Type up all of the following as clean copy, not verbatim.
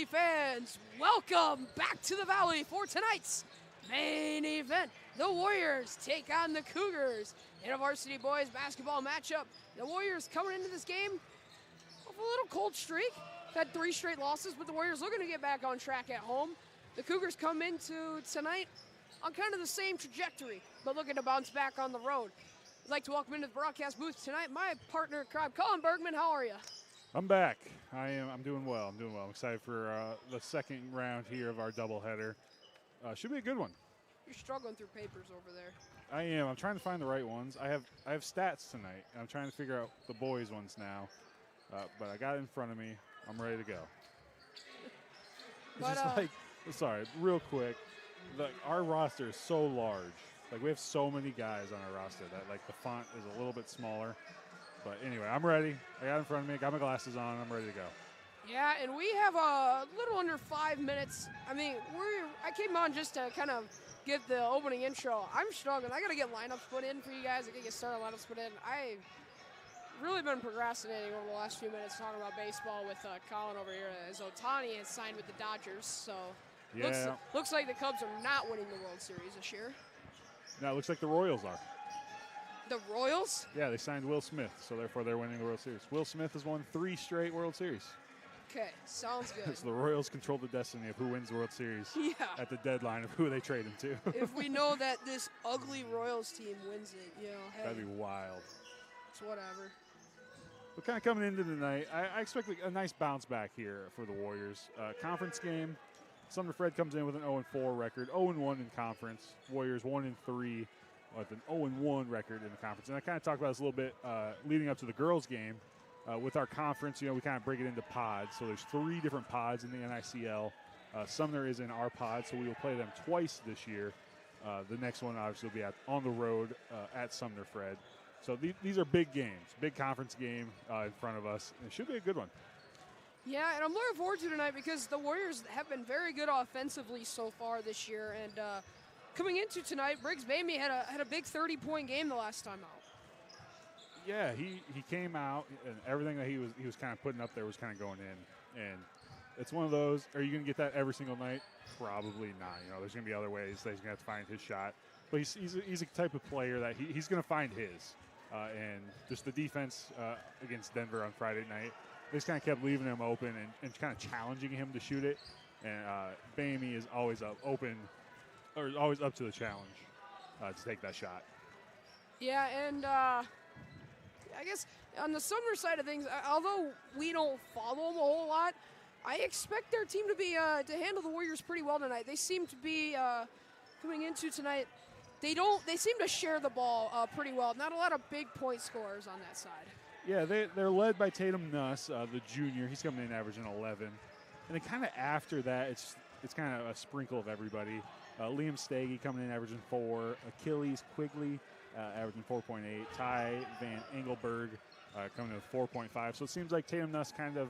fans, welcome back to the Valley for tonight's main event. The Warriors take on the Cougars in a varsity boys basketball matchup. The Warriors coming into this game with a little cold streak. Had 3 straight losses, but the Warriors looking to get back on track at home. The Cougars come into tonight on kind of the same trajectory, but looking to bounce back on the road. I'd like to welcome into the broadcast booth tonight my partner in crime, Colin Bergman. How are you? I'm back. I'm doing well. I'm excited for the second round here of our doubleheader. Should be a good one. You're struggling through papers over there. I am. I'm trying to find the right ones. I have stats tonight. I'm trying to figure out the boys' ones now. But I got it in front of me. I'm ready to go. But, sorry, real quick. Our roster is so large. Like, we have so many guys on our roster that, like, the font is a little bit smaller. But anyway, I'm ready. I got it in front of me. Got my glasses on. I'm ready to go. Yeah, and we have a little under 5 minutes. I mean, I came on just to kind of get the opening intro. I'm struggling. I got to get lineups put in for you guys. I got to get started lineups put in. I've really been procrastinating over the last few minutes talking about baseball with Colin over here, as Ohtani has signed with the Dodgers. So yeah. looks like the Cubs are not winning the World Series this year. No, it looks like the Royals are. The Royals? Yeah, they signed Will Smith, so therefore they're winning the World Series. Will Smith has won 3 straight World Series. Okay, sounds good. So the Royals control the destiny of who wins the World Series at the deadline of who they trade him to. If we know that this ugly Royals team wins it, hey. That'd be wild. It's whatever. But kind of coming into the night, I expect a nice bounce back here for the Warriors. Conference game, Sumner-Fred comes in with an 0-4 record, 0-1 in conference. Warriors 1-3 with an 0-1 record in the conference. And I kind of talked about this a little bit leading up to the girls' game. With our conference, we kind of break it into pods. So there's 3 different pods in the NICL. Sumner is in our pod, so we will play them twice this year. The next one obviously will be on the road at Sumner-Fred. So these are big games, big conference game in front of us. It should be a good one. Yeah, and I'm looking forward to tonight because the Warriors have been very good offensively so far this year. And coming into tonight, Briggs Bamey had a big 30-point game the last time out. Yeah, he came out, and everything that he was kind of putting up there was kind of going in. And it's one of those, are you going to get that every single night? Probably not. There's going to be other ways that he's going to have to find his shot. But he's a type of player that he's going to find his. And just the defense against Denver on Friday night, they just kind of kept leaving him open and kind of challenging him to shoot it. And Bamey is always open, or always up to the challenge to take that shot. Yeah, and I guess on the Sumner side of things, although we don't follow them a whole lot, I expect their team to be to handle the Warriors pretty well tonight. They seem to be coming into tonight. They seem to share the ball pretty well. Not a lot of big point scorers on that side. Yeah, they're led by Tatum Nuss, the junior. He's coming in averaging 11. And then kind of after that, it's kind of a sprinkle of everybody. Liam Stagey coming in averaging 4. Achilles Quigley averaging 4.8. Ty Van Engelberg coming in with 4.5. So it seems like Tatum Nuss kind of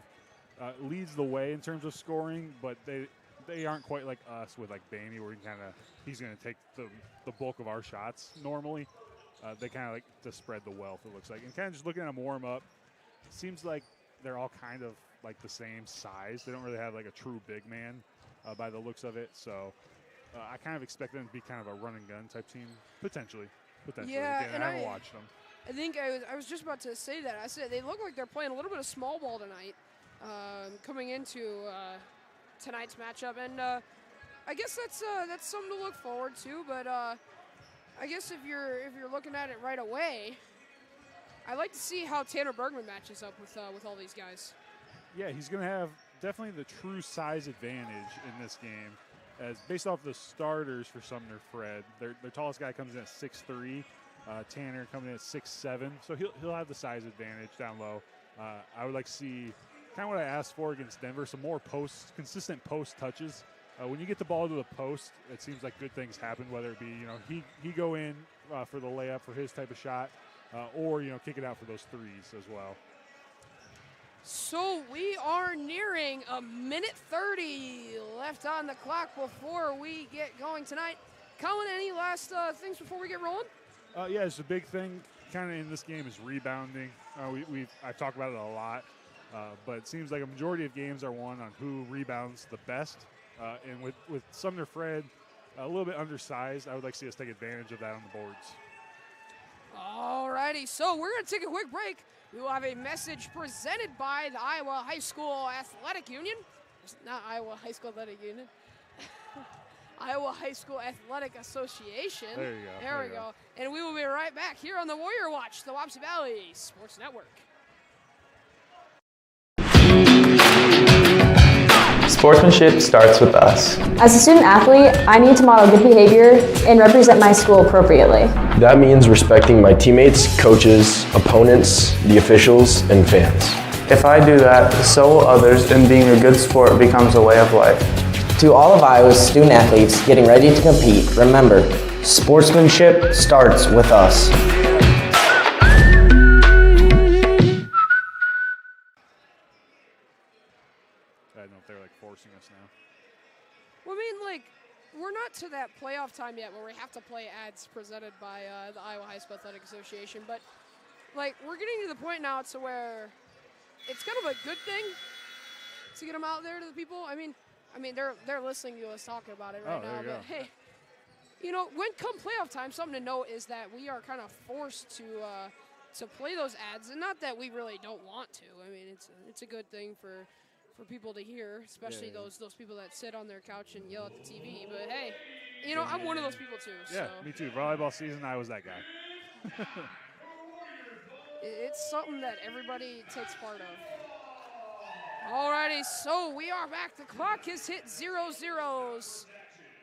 leads the way in terms of scoring, but they aren't quite like us with like Bamey, where he's going to take the bulk of our shots normally. They kind of like to spread the wealth, it looks like. And kind of just looking at them warm up, it seems like they're all kind of like the same size. They don't really have like a true big man by the looks of it. So I kind of expect them to be kind of a run and gun type team, potentially. Yeah, again, and I haven't watched them. I think I was just about to say that. I said they look like they're playing a little bit of small ball tonight, coming into tonight's matchup, and I guess that's something to look forward to. But I guess if you're looking at it right away, I like to see how Tanner Bergman matches up with all these guys. Yeah, he's going to have definitely the true size advantage in this game. As based off the starters for Sumner-Fred, their tallest guy comes in at 6'3", Tanner coming in at 6'7", so he'll have the size advantage down low. I would like to see kind of what I asked for against Denver, some more consistent post touches. When you get the ball to the post, it seems like good things happen, whether it be he go in for the layup for his type of shot, or kick it out for those threes as well. So we are nearing a minute 30 left on the clock before we get going tonight. Colin, any last things before we get rolling? Yeah, it's a big thing kind of in this game is rebounding. I've talked about it a lot. But it seems like a majority of games are won on who rebounds the best. And with Sumner-Fred a little bit undersized, I would like to see us take advantage of that on the boards. All righty, so we're going to take a quick break. We will have a message presented by the Iowa High School Athletic Union. It's not Iowa High School Athletic Union. Iowa High School Athletic Association. There you go. There we go. And we will be right back here on the Warrior Watch, the Wapsie Valley Sports Network. Sportsmanship starts with us. As a student athlete, I need to model good behavior and represent my school appropriately. That means respecting my teammates, coaches, opponents, the officials, and fans. If I do that, so will others, and being a good sport becomes a way of life. To all of Iowa's student athletes getting ready to compete, remember, sportsmanship starts with us. I don't know if they're like forcing us now. Well, I mean, like, we're not to that playoff time yet where we have to play ads presented by the Iowa High School Athletic Association, but, like, we're getting to the point now to where it's kind of a good thing to get them out there to the people. I mean, they're listening to us talking about it right now, but hey, you know, when come playoff time, something to note is that we are kind of forced to play those ads, and not that we really don't want to. I mean, it's a good thing for people to hear, especially those people that sit on their couch and yell at the TV. But hey, you know, I'm one of those people too. Yeah, so. Me too. Volleyball season, I was that guy. It's something that everybody takes part of. Alrighty, so we are back. The clock has hit 0-0.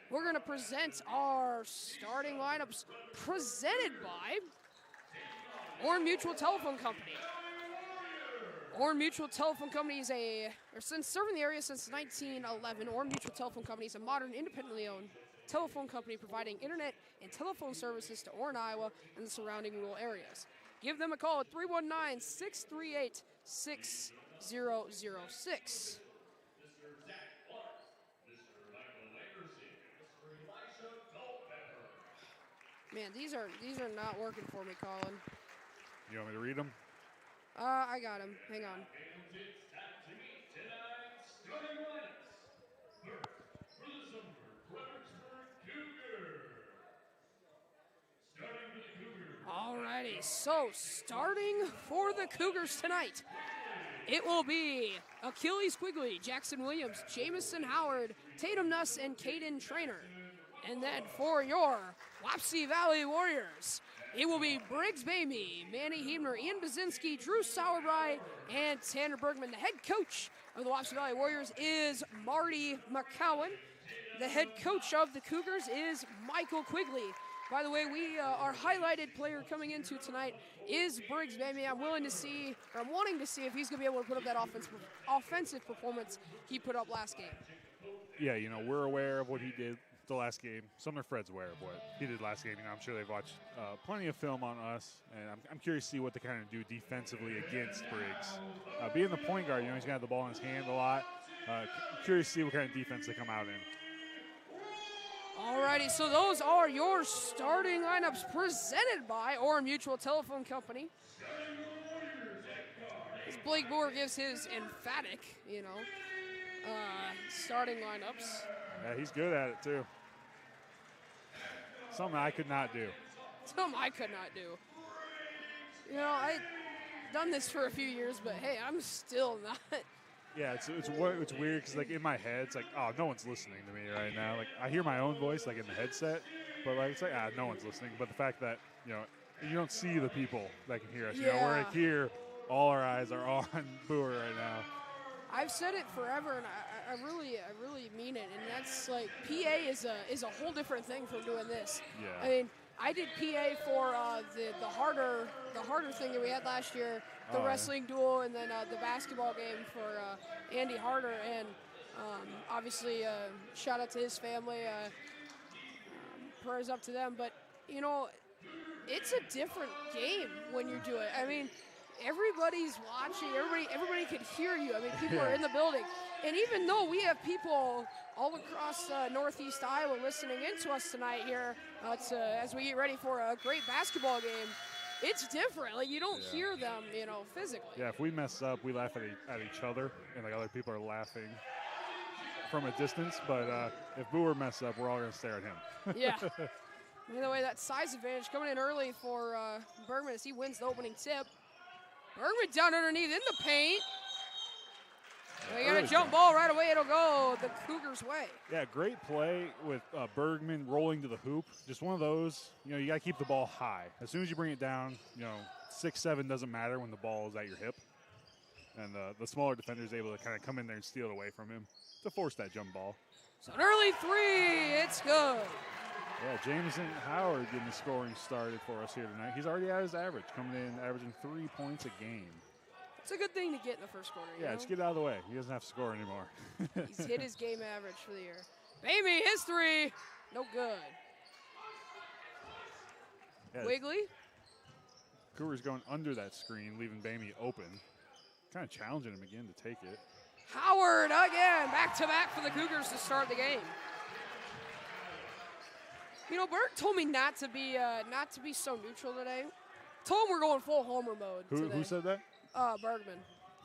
We're going to present our starting lineups presented by Oran Mutual Telephone Company. Oran Mutual Telephone Company is since serving the area since 1911. Oran Mutual Telephone Company is a modern, independently owned telephone company providing internet and telephone services to Oran, Iowa, and the surrounding rural areas. Give them a call at 319-638-6006. Man, these are not working for me, Colin. You want me to read them? I got him. Hang on. Alrighty, so starting for the Cougars tonight, it will be Achilles Quigley, Jackson Williams, Jamison Howard, Tatum Nuss, and Caden Trainer. And then for your Wapsie Valley Warriors, it will be Briggs Bamey, Manny Heemner, Ian Bazinski, Drew Sauerbrei, and Tanner Bergman. The head coach of the Wapsie Valley Warriors is Marty McCowan. The head coach of the Cougars is Michael Quigley. By the way, our highlighted player coming into tonight is Briggs Bamey. I'm wanting to see if he's going to be able to put up that offensive performance he put up last game. Yeah, you know, we're aware of what he did the last game. Sumner-Fred's aware of what he did last game. You know, I'm sure they've watched plenty of film on us, and I'm curious to see what they kind of do defensively against Briggs. Being the point guard, you know, he's got the ball in his hand a lot. Curious to see what kind of defense they come out in. Alrighty, so those are your starting lineups presented by Oran Mutual Telephone Company. As Blake Moore gives his emphatic, starting lineups. Yeah, he's good at it too. Something I could not do. Something I could not do. You know, I've done this for a few years, but hey, I'm still not. Yeah, it's weird because like in my head, it's like, oh, no one's listening to me right now. Like I hear my own voice like in the headset, but like it's like no one's listening. But the fact that you don't see the people that can hear us. Yeah. You know, we're like here, all our eyes are on Booer right now. I've said it forever, and I really mean it. And that's like PA is a whole different thing from doing this. Yeah. I mean, I did PA for the harder thing that we had last year, the wrestling duel, and then the basketball game for Andy Harder. And obviously, shout out to his family. Prayers up to them. But you know, it's a different game when you do it. I mean, everybody's watching. Everybody can hear you. I mean, people are in the building. And even though we have people all across Northeast Iowa listening in to us tonight here as we get ready for a great basketball game, it's different. Like, you don't hear them, you know, physically. Yeah, if we mess up, we laugh at each other, and like other people are laughing from a distance. But if Booer messes up, we're all gonna stare at him. Yeah. By the way, that size advantage coming in early for Bergman as he wins the opening tip. Bergman down underneath in the paint. We got a jump ball right away. It'll go the Cougars' way. Yeah, great play with Bergman rolling to the hoop. Just one of those, you know, you got to keep the ball high. As soon as you bring it down, you know, 6'7" doesn't matter when the ball is at your hip. And the smaller defender is able to kind of come in there and steal it away from him to force that jump ball. So an early three, it's good. Yeah, Jameson Howard getting the scoring started for us here tonight. He's already at his average, coming in averaging 3 points a game. It's a good thing to get in the first quarter. Yeah, just get it out of the way. He doesn't have to score anymore. He's hit his game average for the year. Baby, his three, no good. Yeah, Quigley. Cougars going under that screen, leaving Bamey open. Kind of challenging him again to take it. Howard again, back-to-back for the Cougars to start the game. You know, Bert told me not to be so neutral today. Told him we're going full homer mode today. Who said that? Bergman.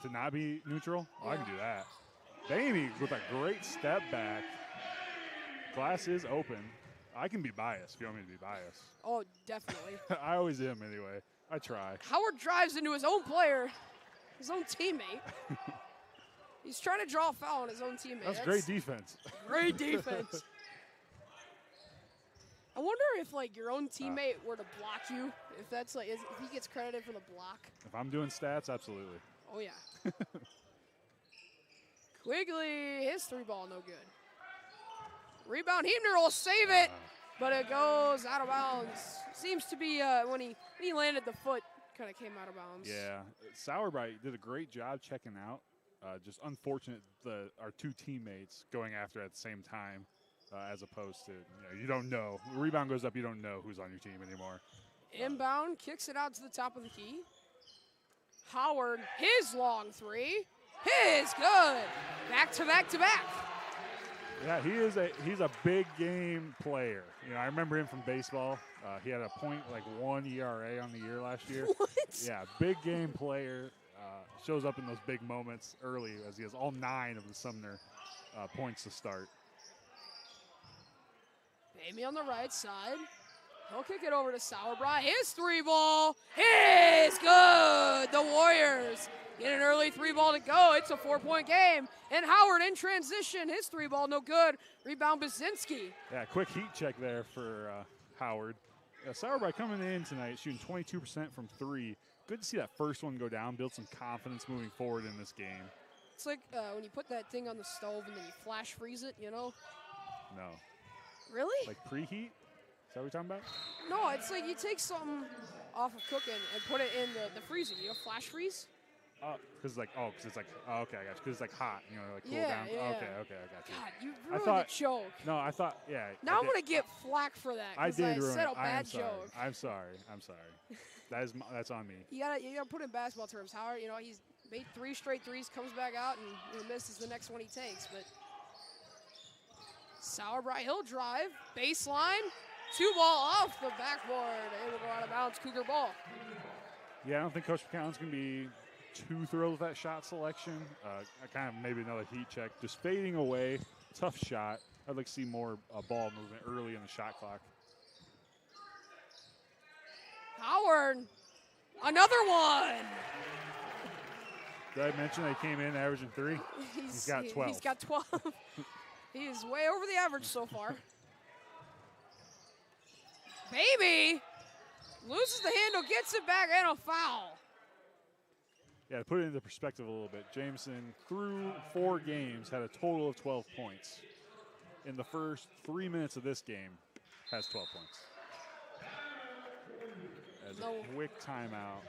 To not be neutral? Oh, Yeah. I can do that. Bamey with a great step back. Glass is open. I can be biased if you want me to be biased. Oh, definitely. I always am anyway. I try. Howard drives into his own player, his own teammate. He's trying to draw a foul on his own teammate. That's great defense. Great defense. I wonder if, like, your own teammate were to block you, if that's like, if he gets credited for the block. If I'm doing stats, absolutely. Oh, yeah. Quigley, his three ball, no good. Rebound, Hebner will save it, but it goes out of bounds. Seems to be when he landed the foot, kind of came out of bounds. Yeah, Sauerbright did a great job checking out. Just unfortunate our two teammates going after at the same time. As opposed to, you don't know. The rebound goes up, you don't know who's on your team anymore. Inbound, kicks it out to the top of the key. Howard, his long three. His good. Back to back to back. Yeah, he's a big game player. You know, I remember him from baseball. He had a .1 ERA on the year last year. What? Yeah, big game player. Shows up in those big moments early as he has all 9 of the Sumner points to start. Amy on the right side. He'll kick it over to Sauerbrei. His three ball is good. The Warriors get an early three ball to go. It's a 4-point game. And Howard in transition. His three ball no good. Rebound Basinski. Yeah, quick heat check there for Howard. Sauerbrei coming in tonight, shooting 22% from 3. Good to see that first one go down, build some confidence moving forward in this game. It's like when you put that thing on the stove and then you flash freeze it, you know? No. Really? Like preheat? Is that what you're talking about? No, it's like you take something off of cooking and put it in the freezer. You know, flash freeze? Because it's like, okay, I got you. Because it's like hot, like cool Yeah, down. yeah. Okay, I got you. God, you ruined the joke. No, I thought, yeah. Now I'm going to get flack for that I because did I ruin said it. a bad joke. I'm sorry. That's on me. You gotta put in basketball terms. Howard, he's made 3 straight threes, comes back out and misses the next one he takes. But Sauerbrei, he'll drive, baseline, 2 ball off the backboard. It will go out of bounds, Cougar ball. Yeah, I don't think Coach McCown's going to be too thrilled with that shot selection. Kind of maybe another heat check. Just fading away, tough shot. I'd like to see more ball movement early in the shot clock. Howard, another one. Did I mention they came in averaging 3? He's got 12. He's got 12. He is way over the average so far. Baby loses the handle, gets it back, and a foul. Yeah, to put it into perspective a little bit, Jameson, through 4 games, had a total of 12 points. In the first 3 minutes of this game, has 12 points. As a quick timeout.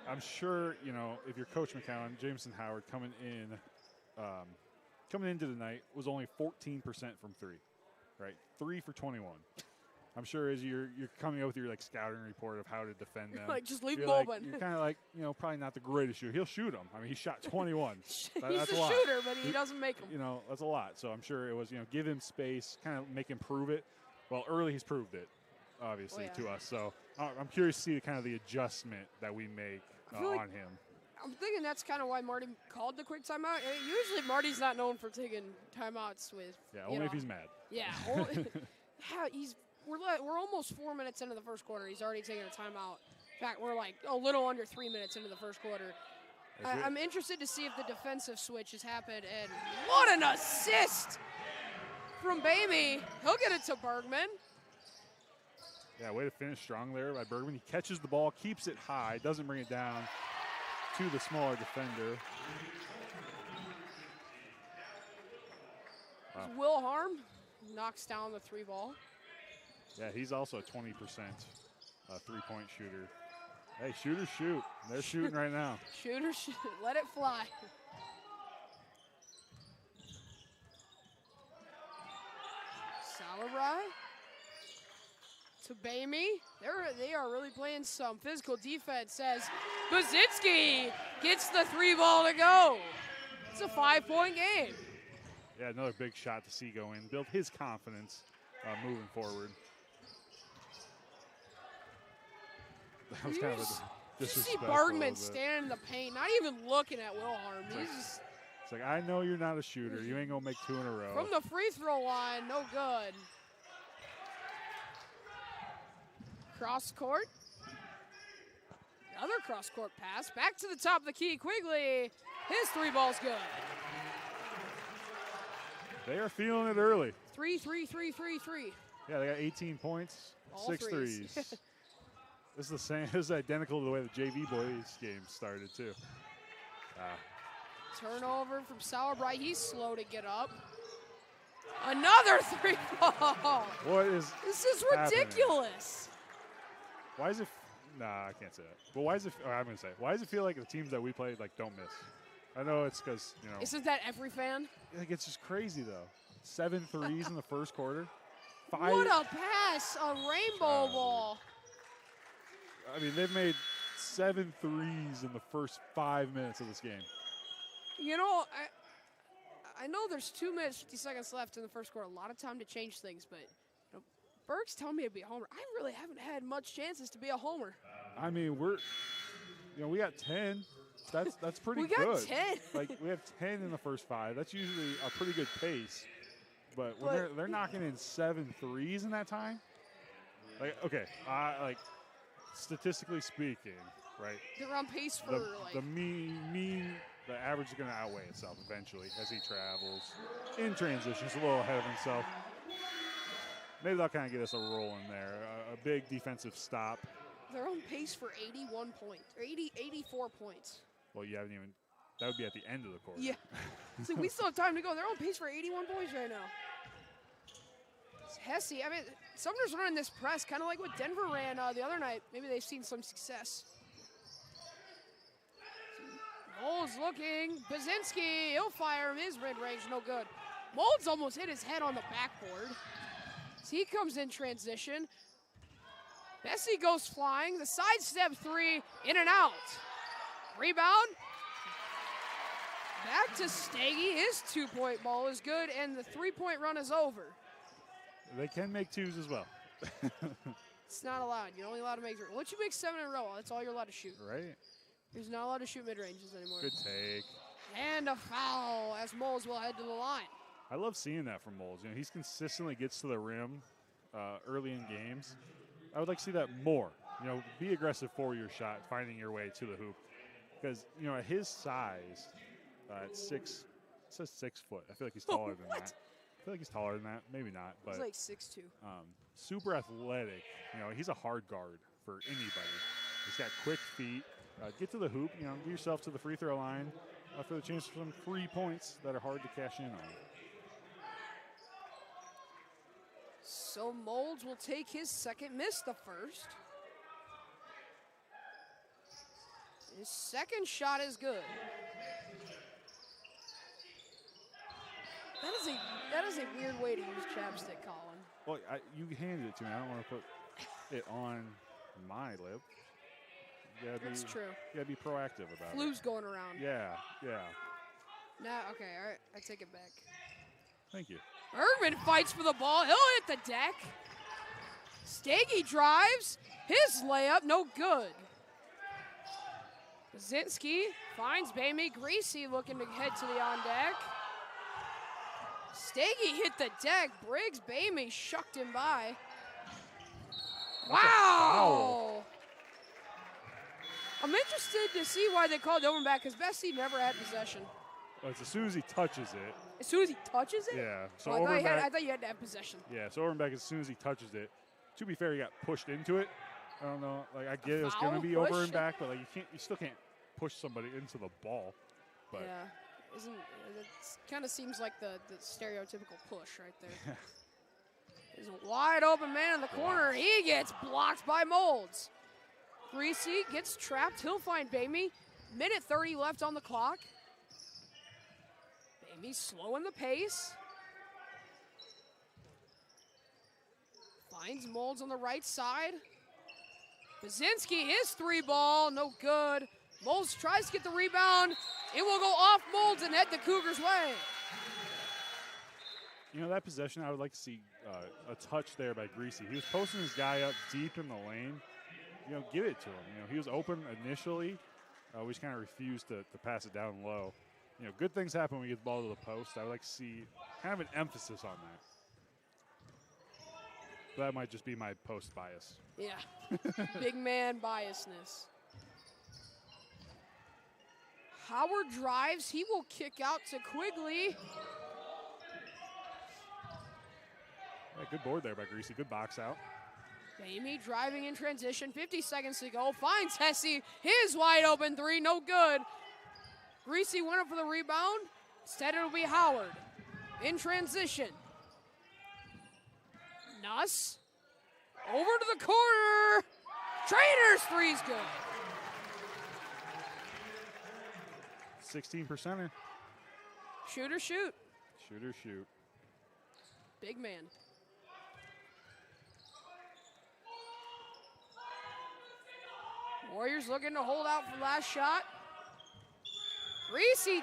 I'm sure, if you're Coach McCown, Jameson Howard coming into the night was only 14% from 3, right? 3 for 21. I'm sure as you're coming up with your scouting report of how to defend them. Just leave him open. You're kind of probably not the greatest shooter. He'll shoot them. I mean, he shot 21. He's that's a a lot. shooter, but he doesn't make them. That's a lot. So I'm sure it was, give him space, kind of make him prove it. Well, early he's proved it, obviously, to us. So I'm curious to see kind of the adjustment that we make like on him. I'm thinking that's kind of why Marty called the quick timeout. Usually Marty's not known for taking timeouts with. Yeah, only if he's mad. Yeah, we're almost 4 minutes into the first quarter. He's already taken a timeout. In fact, we're like a little under 3 minutes into the first quarter. I'm interested to see if the defensive switch has happened. And what an assist from Baby. He'll get it to Bergman. Yeah, way to finish strong there by Bergman. He catches the ball, keeps it high, doesn't bring it down to the smaller defender. Wow. Will Harm knocks down the 3 ball. Yeah, he's also a 20% three-point shooter. Hey, shooters shoot. They're shooting right now. Shooters shoot. Let it fly. Sauerbrei to Bamey. They are really playing some physical defense as Bazinski gets the 3 ball to go. It's a 5-point game. Yeah, another big shot to see go in. Build his confidence moving forward. That was kind of a You see disrespectful. Bergman standing in the paint, not even looking at Will Harm. It's like, I know you're not a shooter. You ain't going to make 2 in a row. From the free throw line, no good. Cross court. Another cross court pass. Back to the top of the key. Quigley. His 3 ball's good. They are feeling it early. 3, 3, 3, 3, 3. Yeah, they got 18 points, All 6 threes. threes. This is the same. This is identical to the way the JV boys game started too. Turnover from Sauerbrei. He's slow to get up. Another 3 ball. What is This is happening? ridiculous. Why is it? Nah, I can't say that. But why is it? I'm gonna say. Why does it feel like the teams that we play like don't miss? I know it's because Isn't that every fan? Like it's just crazy though. 7 threes in the first quarter. 5. What a pass! A rainbow ball. I mean, they've made 7 threes in the first 5 minutes of this game. You know, I know there's 2 minutes, 50 seconds left in the first quarter. A lot of time to change things, but Berg's telling me to be a homer. I really haven't had much chances to be a homer. I mean, we got 10. That's pretty good. We got 10. Like we have 10 in the first 5. That's usually a pretty good pace. But when they're knocking in 7 threes in that time, like okay, like statistically speaking, right? They're on pace for the average is going to outweigh itself eventually as he travels in transitions a little ahead of himself. Maybe that'll kind of get us a roll in there. A big defensive stop. They're on pace for 81 points, or 84 points. Well, you haven't even. That would be at the end of the quarter. Yeah. So we still have time to go. They're on pace for 81 points right now. It's Hesse. I mean, Sumner's running this press kind of like what Denver ran the other night. Maybe they've seen some success. Mold's looking. Bazinski, he'll fire him. His mid-range, no good. Mold's almost hit his head on the backboard. So he comes in transition. Bessie goes flying. The sidestep 3, in and out. Rebound. Back to Staggy. His 2-point ball is good, and the 3-point run is over. They can make 2s as well. It's not allowed. You're only allowed to make 3. Once you make 7 in a row, that's all you're allowed to shoot. Right. He's not allowed to shoot mid-ranges anymore. Good take. And a foul as Moles will head to the line. I love seeing that from Moles. He's consistently gets to the rim early in games. I would like to see that more. Be aggressive for your shot, finding your way to the hoop. Because, at his size, at 6, it says 6 foot. I feel like he's taller than that. I feel like he's taller than that. Maybe not. But he's like 6'2". Super athletic. He's a hard guard for anybody. He's got quick feet. Get to the hoop. Get yourself to the free throw line for the chance for some free points that are hard to cash in on. So Molds will take his second miss, the first. His second shot is good. That is a weird way to use chapstick, Colin. Well, you handed it to me. I don't want to put it on my lip. That's true. You gotta be proactive about it. Flu's going around. Yeah. Nah, okay, all right, I take it back. Thank you. Bergman fights for the ball. He'll hit the deck. Stagey drives. His layup, no good. Basinski finds Bamey. Greasy looking to head to the on deck. Stagey hit the deck. Briggs, Bamey shucked him by. Wow! I'm interested to see why they called Oran back because Bessie never had possession. Oh, it's as soon as he touches it. As soon as he touches it? Yeah. So Oh, Oran back, I thought you had to have possession. yeah, so Oran back as soon as he touches it. To be fair, he got pushed into it. I don't know. Like I get it was going to be Foul over and push? back, but like you still can't push somebody into the ball. But Yeah. It kind of seems like the stereotypical push right there. There's a wide open man in the corner. He gets blocked by Molds. Greasy gets trapped. He'll find Bamey. Minute 30 left on the clock. Bamey slowing the pace. Finds Molds on the right side. Basinski, his three ball, no good. Molds tries to get the rebound. It will go off Molds and head the Cougars' way. you know that possession, I would like to see a touch there by Greasy. He was posting his guy up deep in the lane. You know, give it to him. You know, he was open initially. We just kind of refused to pass it down low. You know, good things happen when we get the ball to the post. I would like to see kind of an emphasis on that. That might just be my post bias. Yeah, big man biasness. Howard drives. He will kick out to Quigley. Yeah, good board there by Greasy. Good box out. Bamey driving in transition. 50 seconds to go. Finds Hesse. His wide open three. No good. Greasy went up for the rebound. Instead, it'll be Howard. In transition. Nuss. Over to the corner. Trainers three's good. 16%er. Shooter shoot. Shooter shoot. Big man. Warriors looking to hold out for last shot. Greasy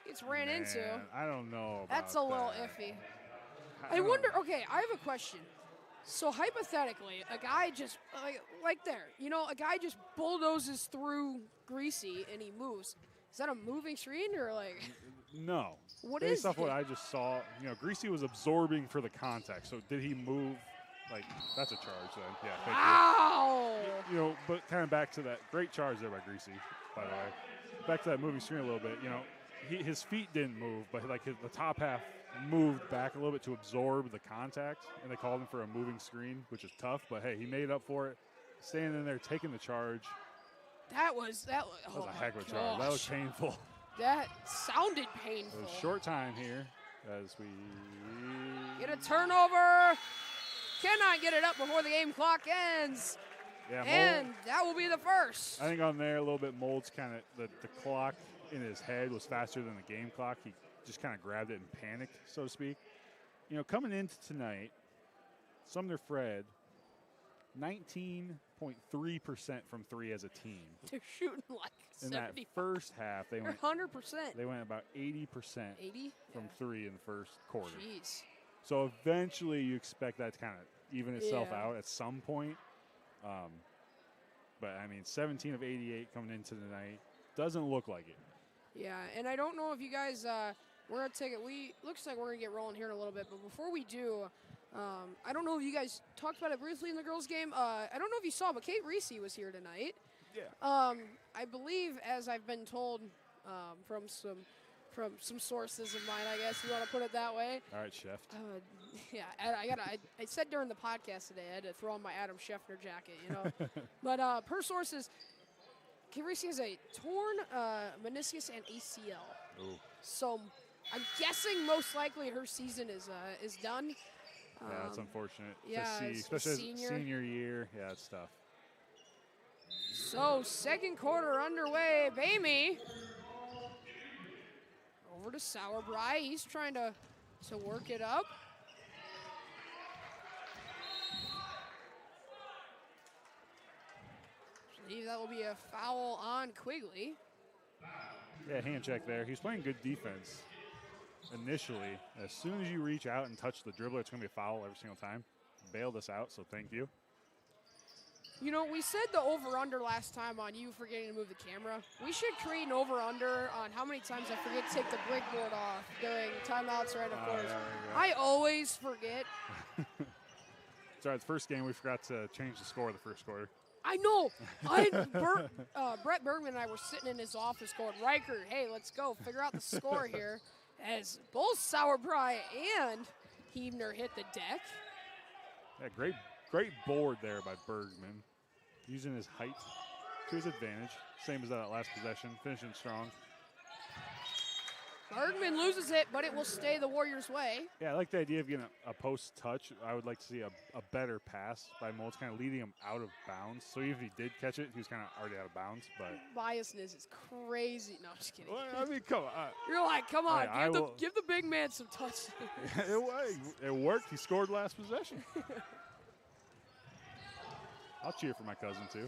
gets ran into. I don't know about That's a little that. iffy. I I don't wonder, know. okay, I have a question. So hypothetically, a guy just, like there, you know, a guy just bulldozes through Greasy and he moves. Is that a moving screen or like? No. What Based is off what it? I just saw, you know, Greasy was absorbing for the contact. So did he move? Like, that's a charge then. Yeah, thank Wow! you. You know, but kind of back to that great charge there by Greasy, by the way. Back to that moving screen a little bit. You know, his feet didn't move, but like the top half moved back a little bit to absorb the contact, and they called him for a moving screen, which is tough. But hey, he made up for it, standing in there taking the charge. That was That was a heck of a charge. That was painful. That sounded painful. It was short time here as we Get a turnover. Cannot get it up before the game clock ends. Yeah, And that will be the first. I think on there a little bit, Mold's kind of the clock in his head was faster than the game clock. He just kind of grabbed it and panicked, so to speak. You know, coming into tonight, Sumner-Fred, 19.3% from three as a team. They're shooting like In 70. that first half, they They're went 100%. they went about 80% 80? from three in the first quarter. Jeez. So eventually, you expect that to kind of even itself Yeah. out at some point. But I mean, 17 of 88 coming into tonight doesn't look like it. Yeah, and I don't know if you guys, we're going to take it. Looks like we're going to get rolling here in a little bit, but before we do, I don't know if you guys talked about it briefly in the girls' game. I don't know if you saw, but Kate Reese was here tonight. Yeah. I believe, as I've been told from some sources of mine, I guess you want to put it that way. All right, Chef. Yeah, and I said during the podcast today I had to throw on my Adam Scheffner jacket, you know. But per sources, Kate Reese has a torn meniscus and ACL. Ooh. So I'm guessing most likely her season is done. Yeah, that's unfortunate yeah, to see, it's especially senior. as senior year. Yeah, it's tough. So second quarter underway. Bamey over to Sauerbrei. He's trying to work it up. I believe that will be a foul on Quigley. Yeah, hand check there. He's playing good defense. initially, as soon as you reach out and touch the dribbler, it's going to be a foul every single time. Bailed us out, so thank you. You know, we said the over-under last time on you forgetting to move the camera. We should create an over-under on how many times I forget to take the break board off during timeouts or end of quarters. I always forget. Sorry, the first game we forgot to change the score of the first quarter. I know. Brett Bergman and I were sitting in his office going, Riker, hey, let's go figure out the score here. As both Sauerbrei and Huebner hit the deck. Yeah, great board there by Bergman. Using his height to his advantage. Same as that last possession, finishing strong. Bergman loses it, but it will stay the Warriors' way. Yeah, I like the idea of getting a post touch. I would like to see a better pass by Molds, kind of leading him out of bounds. So even if he did catch it, he was kind of already out of bounds. But biasness is crazy. No, I'm just kidding. Well, I mean, come on. You're like, come on, give the big man some touch. It worked. He scored last possession. I'll cheer for my cousin, too.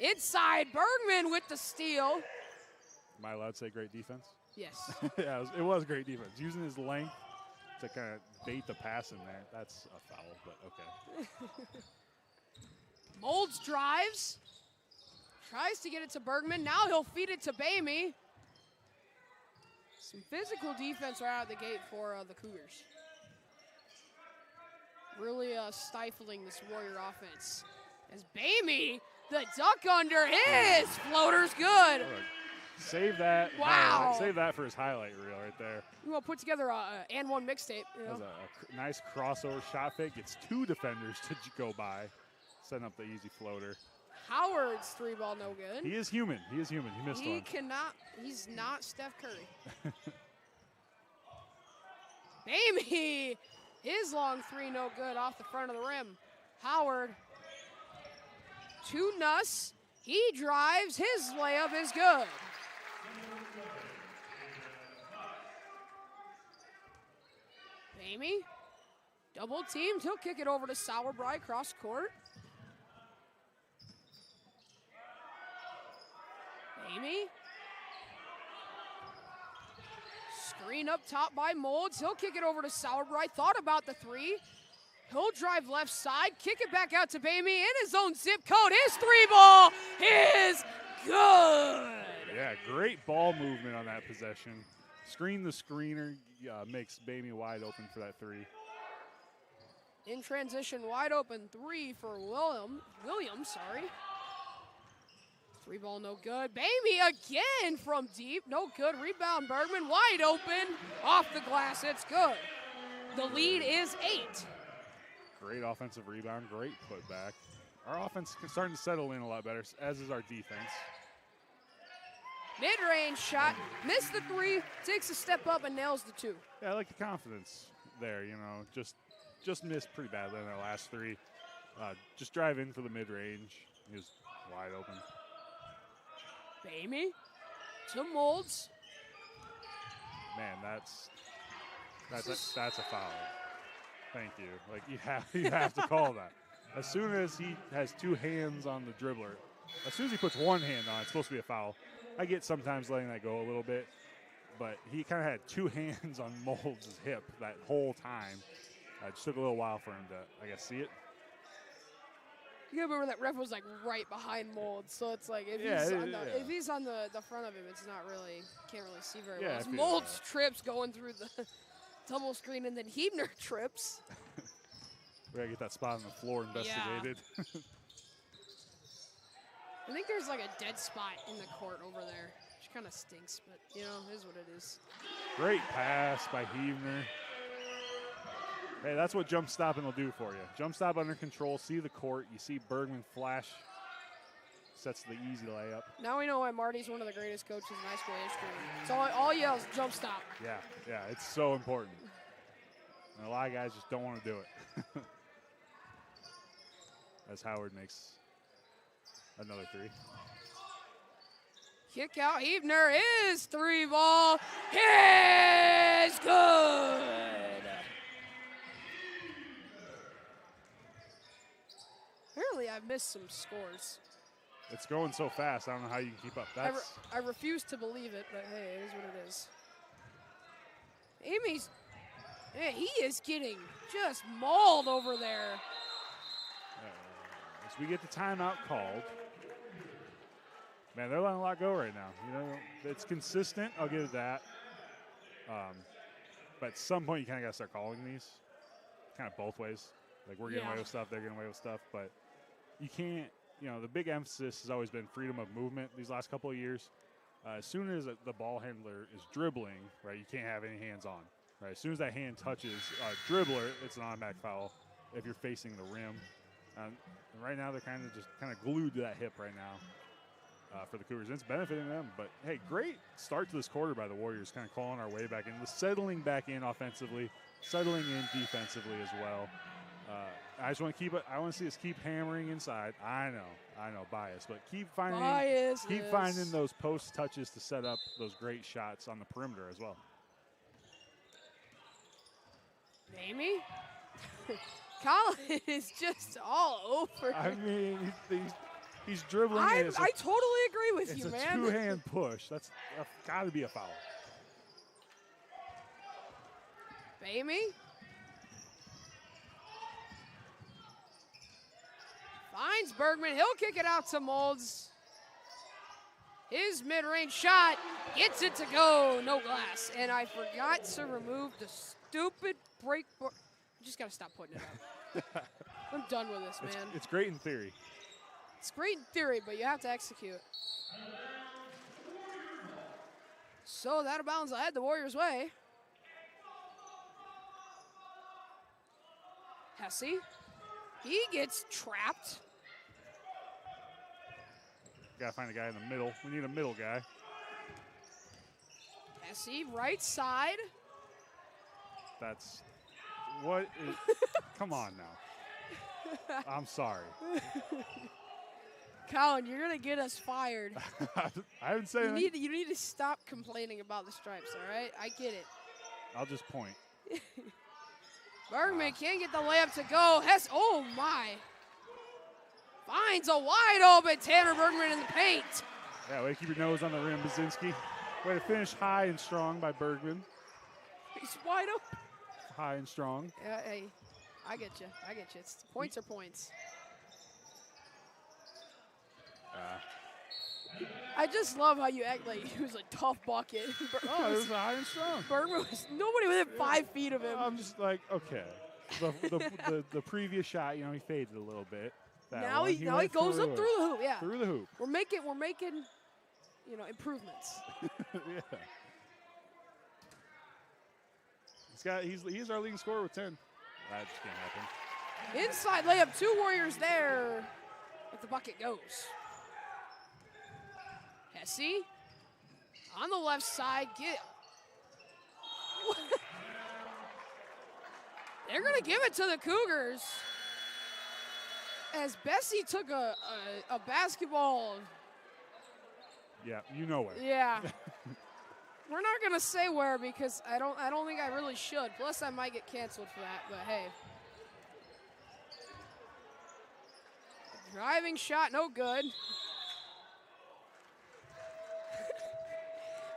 Inside, Bergman with the steal. Am I allowed to say great defense? Yes. Yeah, it was great defense. Using his length to kind of bait the pass in there. That's a foul, but okay. Molds drives. Tries to get it to Bergman. Now he'll feed it to Bamey. Some physical defense right out of the gate for the Cougars. Really stifling this Warrior offense. As Bamey, the duck under his floater's good. Save that. Wow. Save that for his highlight reel right there. We will put together a and one mixtape. You know? That was a nice crossover shot fake. Gets two defenders to go by, setting up the easy floater. Howard's three ball no good. He is human. He is human. He missed one. He's not Steph Curry. Bamey, his long three no good off the front of the rim. Howard to Nuss. He drives. His layup is good. Bamey, double teamed. He'll kick it over to Sauerbrei cross court. Bamey. Screen up top by Molds. He'll kick it over to Sauerbrei. Thought about the three. He'll drive left side, kick it back out to Bamey in his own zip code. His three ball is good. Yeah, great ball movement on that possession. Screen the screener, makes Bamey wide open for that three. In transition, wide open three for Williams, sorry. Three ball no good. Bamey again from deep, no good. Rebound Bergman, wide open, off the glass, it's good. The lead is 8. Great offensive rebound, great putback. Our offense is starting to settle in a lot better, as is our defense. Mid-range shot, missed the three, takes a step up and nails the two. Yeah, I like the confidence there, you know. Just missed pretty badly in their last three. Just drive in for the mid-range. He was wide open. Bamey to Molds. Man, that's a foul. Thank you. Like you have to call that. As soon as he has two hands on the dribbler, as soon as he puts one hand on, it's supposed to be a foul. I get sometimes letting that go a little bit, but he kind of had two hands on Molds' hip that whole time. It just took a little while for him to, I guess, see it. You gotta remember that ref was like right behind Molds, so it's like if he's on the front of him, it's not really, can't really see very well. As Molds trips going through the double screen, and then Huebner trips. We gotta get that spot on the floor investigated. Yeah. I think there's like a dead spot in the court over there, which kind of stinks, but you know, it is what it is. Great pass by Huebner. Hey, that's what jump stopping will do for you. Jump stop under control, see the court, you see Bergman flash, sets the easy layup. Now we know why Marty's one of the greatest coaches in high school history. It's all yells, jump stop. Yeah, it's so important. And a lot of guys just don't want to do it. As Howard makes another three. Kick out, Huebner, his three ball is good. Apparently I've missed some scores. It's going so fast, I don't know how you can keep up. I refuse to believe it, but hey, it is what it is. Amy's, man, he is getting just mauled over there. As we get the timeout called. Man, they're letting a lot go right now. You know, it's consistent. I'll give it that. But at some point, you kind of got to start calling these, kind of both ways. Like we're getting away with stuff, they're getting away with stuff. But you can't. You know, the big emphasis has always been freedom of movement these last couple of years. As soon as the ball handler is dribbling, right, you can't have any hands on. Right, as soon as that hand touches dribbler, it's an automatic foul if you're facing the rim. And right now, they're kind of glued to that hip right now. For the Cougars. It's benefiting them. But, hey, great start to this quarter by the Warriors, kind of clawing our way back in, settling back in offensively, settling in defensively as well. I just want to I want to see us keep hammering inside. I know, bias, but keep finding those post touches to set up those great shots on the perimeter as well. Amy? Colin is just all over. I mean, he's dribbling. I totally agree with you, man. It's a two-hand push. That's got to be a foul. Amy finds Bergman. He'll kick it out to Molds. His mid-range shot gets it to go. No glass. And I forgot to remove the stupid break board. You just got to stop putting it up. I'm done with this, man. It's great in theory. It's great in theory, but you have to execute. So that bounds ahead the Warriors' way. Hesse. He gets trapped. Gotta find a guy in the middle. We need a middle guy. Hesse, right side. That's what is. Come on now. I'm sorry. Colin, you're gonna get us fired. I haven't said anything. You need to stop complaining about the stripes, all right? I get it. I'll just point. Bergman can't get the layup to go. Hess, oh my. Finds a wide open Tanner Bergman in the paint. Yeah, way to keep your nose on the rim, Baczynski. Way to finish high and strong by Bergman. He's wide open. High and strong. Yeah, hey, I get you. Points are points. I just love how you act like he was a tough bucket. Oh, it was high and strong. Bergman was nobody within 5 feet of him. I'm just like, okay. The previous shot, you know, he faded a little bit. Now he goes up through the hoop. Yeah. Through the hoop. We're making, you know, improvements. Yeah. He's our leading scorer with 10. That just can't happen. Inside layup, 2 Warriors there. But the bucket goes. Hesse on the left side. They're going to give it to the Cougars. As Bessie took a basketball. Yeah, you know where. Yeah. We're not going to say where because I don't think I really should. Plus, I might get canceled for that, but hey. Driving shot, no good.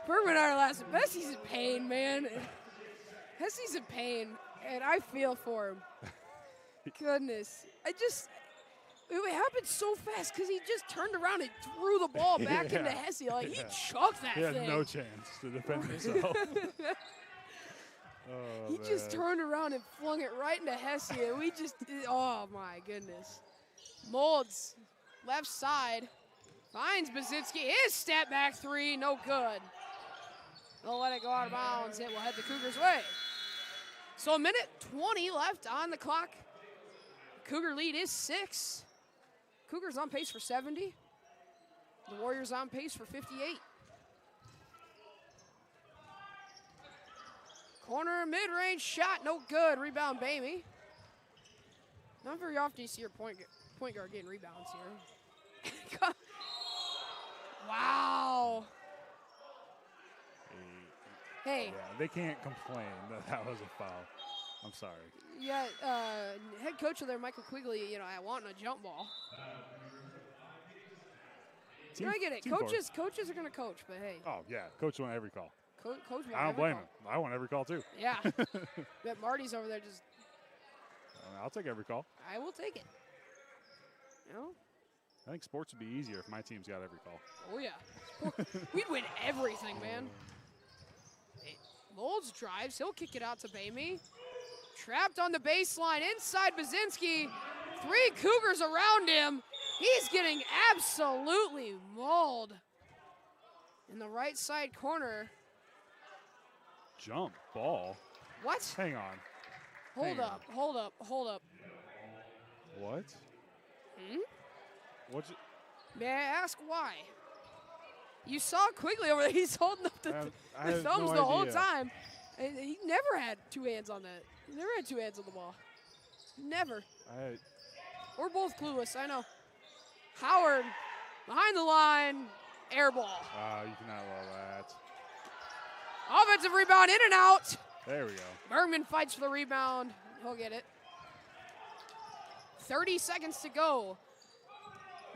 Bergman our last. Bessie's in pain, man. Hesse's in pain, and I feel for him. Goodness. It happened so fast because he just turned around and threw the ball back into Hesse. Like, he chucked that thing. He had no chance to defend himself. He just turned around and flung it right into Hesse, and we just, oh my goodness. Molds, left side, finds Baczynski. His step back 3, no good. They'll let it go out of bounds. It will head the Cougars' way. So a minute 20 left on the clock. Cougar lead is 6. Cougars on pace for 70. The Warriors on pace for 58. Corner mid-range shot, no good. Rebound, Bamey. Not very often you see your point guard getting rebounds here. Wow. Hey. Yeah, they can't complain that was a foul. I'm sorry. Yeah, head coach of there, Michael Quigley, you know, I want a jump ball. I get it. Coaches are going to coach, but hey. Oh, yeah. Coach won every call. Coach wants I don't every blame call. him. I want every call too. Yeah. Bet Marty's over there just, I'll take every call. I will take it. You know? I think sports would be easier if my team's got every call. Oh, yeah. We'd win everything, man. Hey, Molds drives. He'll kick it out to Bamey. Trapped on the baseline inside Bazinski. 3 Cougars around him. He's getting absolutely mauled. In the right side corner. Jump ball. What? Hang on. Hold up. What? Hmm? What's it? May I ask why? You saw Quigley over there. He's holding up the have thumbs no the whole idea. time. And he never had 2 hands on that. He never had 2 hands on the ball. Never. We're both clueless, I know. Howard, behind the line, air ball. You cannot love that. Offensive rebound, in and out. There we go. Bergman fights for the rebound. He'll get it. 30 seconds to go.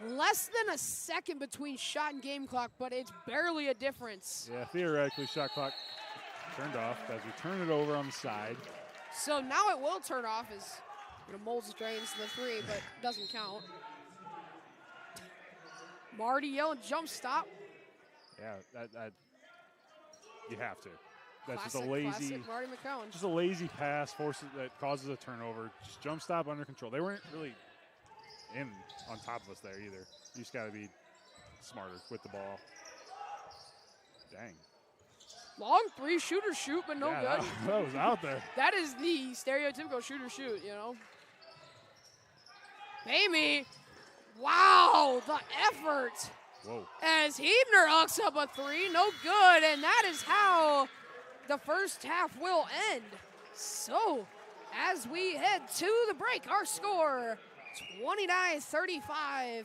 Less than a second between shot and game clock, but it's barely a difference. Yeah, theoretically, shot clock turned off as we turn it over on the side. So now it will turn off as Molds drains the 3, but doesn't count. Marty yelling jump stop. Yeah, that you have to. That's Classic, just a lazy, classic Marty McCown. just a lazy pass that causes a turnover. Just jump stop under control. They weren't really on top of us there either. You just got to be smarter with the ball. Dang. Long 3 shooter shoot, but no good. That was out there. That is the stereotypical shooter shoot, Amy, wow, the effort. Whoa. As Hebner hooks up a 3, no good, and that is how the first half will end. So, as we head to the break, our score, 29-35.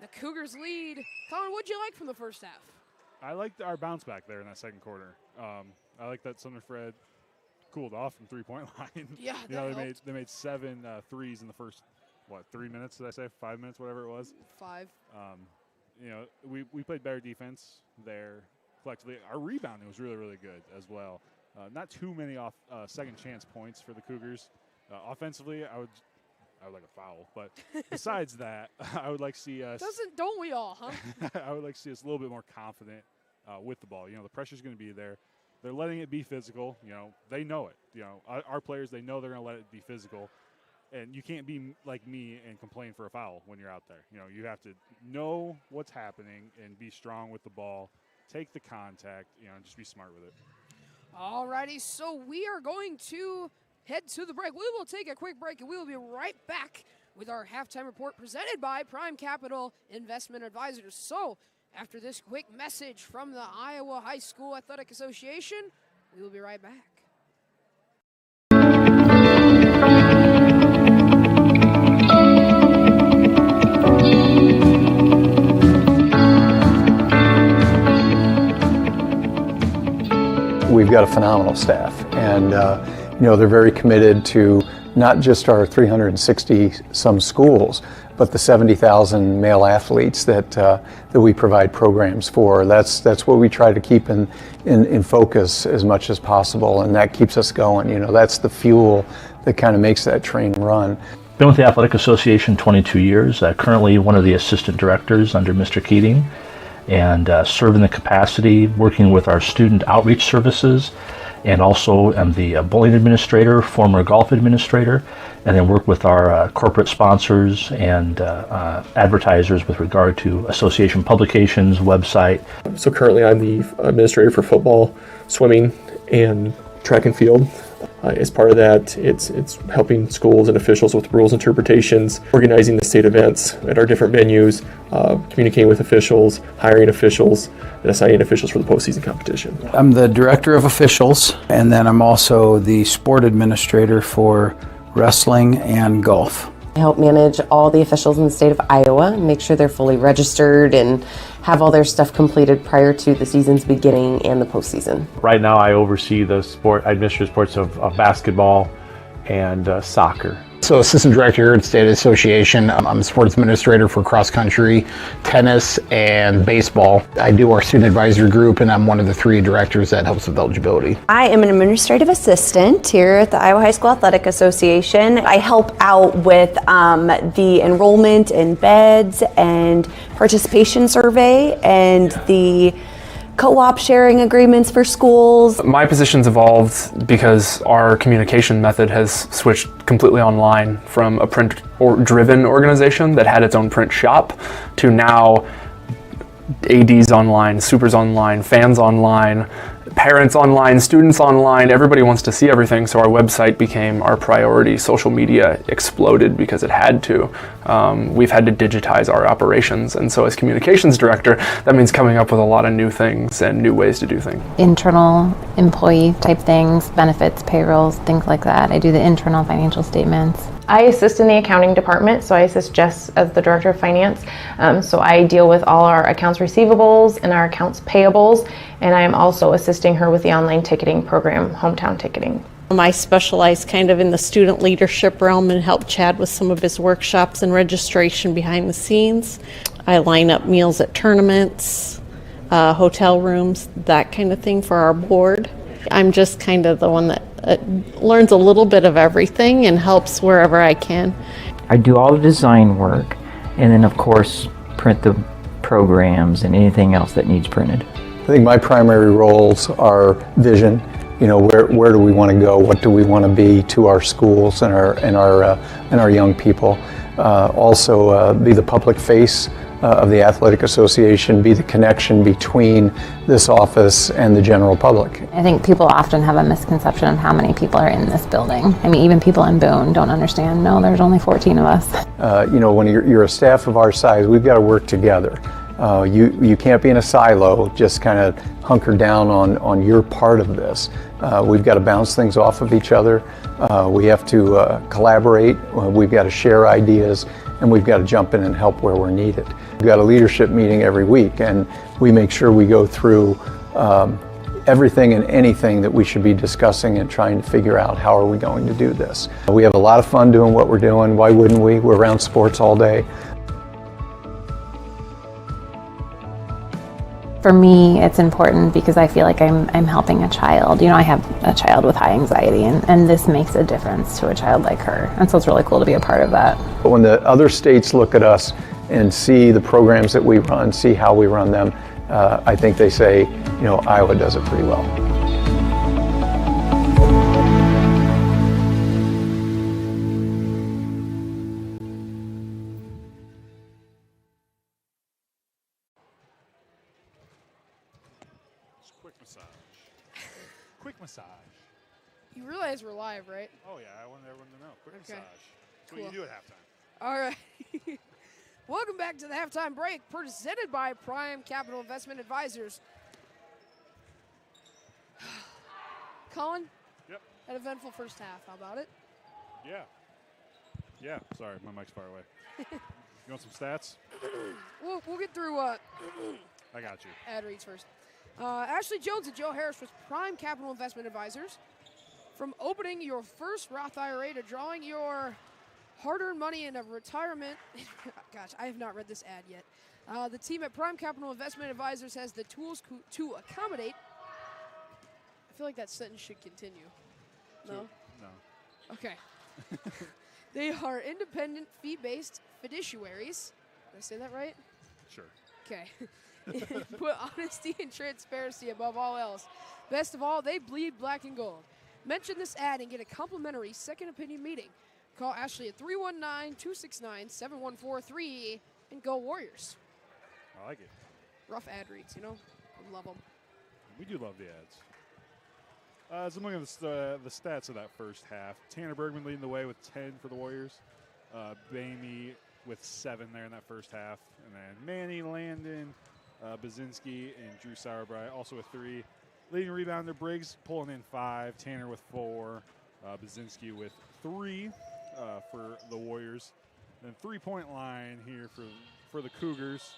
The Cougars lead. Colin, what'd you like from the first half? I liked our bounce back there in that second quarter. I like that Sumner-Fred cooled off from three-point line. Yeah, that helped. They made 7 threes in the first, 3 minutes, did I say? 5 minutes, whatever it was. 5. We played better defense there collectively. Our rebounding was really, really good as well. Not too many second chance points for the Cougars. Offensively, I would like a foul, but besides that, I would like to see us. Don't we all, huh? I would like to see us a little bit more confident with the ball. The pressure's going to be there. They're letting it be physical. They know it. Our players, they know they're going to let it be physical. And you can't be like me and complain for a foul when you're out there. You have to know what's happening and be strong with the ball, take the contact, and just be smart with it. All righty, so we are going to head to the break. We will take a quick break, and we will be right back with our halftime report presented by Prime Capital Investment Advisors. So, after this quick message from the Iowa High School Athletic Association, we will be right back. We've got a phenomenal staff, and they're very committed to not just our 360-some schools, but the 70,000 male athletes that we provide programs for. That's what we try to keep in focus as much as possible, and that keeps us going. That's the fuel that kind of makes that train run. Been with the Athletic Association 22 years, currently one of the assistant directors under Mr. Keating, and serve in the capacity working with our student outreach services, and also am the bowling administrator, former golf administrator, and then work with our corporate sponsors and advertisers with regard to association publications, website. So currently I'm the administrator for football, swimming, and track and field. As part of that, it's helping schools and officials with rules interpretations, organizing the state events at our different venues, communicating with officials, hiring officials, and assigning officials for the postseason competition. I'm the director of officials, and then I'm also the sport administrator for wrestling and golf. I help manage all the officials in the state of Iowa and make sure they're fully registered and have all their stuff completed prior to the season's beginning and the postseason. Right now I oversee I administer sports of basketball and soccer. So assistant director here at State Association. I'm a sports administrator for cross country, tennis, and baseball. I do our student advisory group, and I'm one of the 3 directors that helps with eligibility. I am an administrative assistant here at the Iowa High School Athletic Association. I help out with the enrollment and beds and participation survey and the co-op sharing agreements for schools. My position's evolved because our communication method has switched completely online from a print or driven organization that had its own print shop to now ADs online, supers online, fans online, parents online, students online. Everybody wants to see everything, so our website became our priority. Social media exploded because it had to. We've had to digitize our operations, and so as communications director, that means coming up with a lot of new things and new ways to do things. Internal employee type things, benefits, payrolls, things like that. I do the internal financial statements. I assist in the accounting department, so I assist Jess as the director of finance. So I deal with all our accounts receivables and our accounts payables, and I am also assisting her with the online ticketing program, Hometown Ticketing. I specialize kind of in the student leadership realm and help Chad with some of his workshops and registration behind the scenes. I line up meals at tournaments, hotel rooms, that kind of thing for our board. I'm just kind of the one that learns a little bit of everything and helps wherever I can. I do all the design work and then of course print the programs and anything else that needs printed. I think my primary roles are vision. You know, where do we want to go? What do we want to be to our schools and our young people? Also, be the public face of the Athletic Association, be the connection between this office and the general public. I think people often have a misconception of how many people are in this building. I mean, even people in Boone don't understand, no, there's only 14 of us. You know, when you're a staff of our size, we've got to work together. You can't be in a silo, just kind of hunker down on your part of this. We've got to bounce things off of each other. We have to collaborate. We've got to share ideas, and we've got to jump in and help where we're needed. We've got a leadership meeting every week, and we make sure we go through everything and anything that we should be discussing and trying to figure out how are we going to do this. We have a lot of fun doing what we're doing. Why wouldn't we? We're around sports all day. For me, it's important because I feel like I'm helping a child. You know, I have a child with high anxiety, and this makes a difference to a child like her. And so it's really cool to be a part of that. But when the other states look at us and see the programs that we run, see how we run them, I think they say, you know, Iowa does it pretty well. Quick massage. You realize we're live, right? Oh yeah, I wanted everyone to know. Quick massage. That's Cool. what you do at halftime. All right. Welcome back to the halftime break, presented by Prime Capital Investment Advisors. Colin? Yep. An eventful first half. How about it? Yeah. Yeah. Sorry, my mic's far away. You want some stats? We'll get through I got you. ad reads first. Ashley Jones and Joe Harris with Prime Capital Investment Advisors. From opening your first Roth IRA to drawing your hard-earned money in a retirement. Gosh, I have not read this ad yet. The team at Prime Capital Investment Advisors has the tools to accommodate. I feel like that sentence should continue. No? No. Okay. They are independent, fee-based fiduciaries. Did I say that right? Sure. Okay. Put honesty and transparency above all else. Best of all, they bleed black and gold. Mention this ad and get a complimentary second opinion meeting. Call Ashley at 319-269-7143 and go Warriors. I like it. Rough ad reads, you know? I love them. We do love the ads. As I'm looking at the stats of that first half, Tanner Bergman leading the way with 10 for the Warriors. Bamey with 7 there in that first half. And then Manny, Landon, Bazinski, and Drew Sauerbrei also with 3. Leading rebounder Briggs pulling in 5. Tanner with 4. Bazinski with 3 for the Warriors. Then 3-point line here for the Cougars.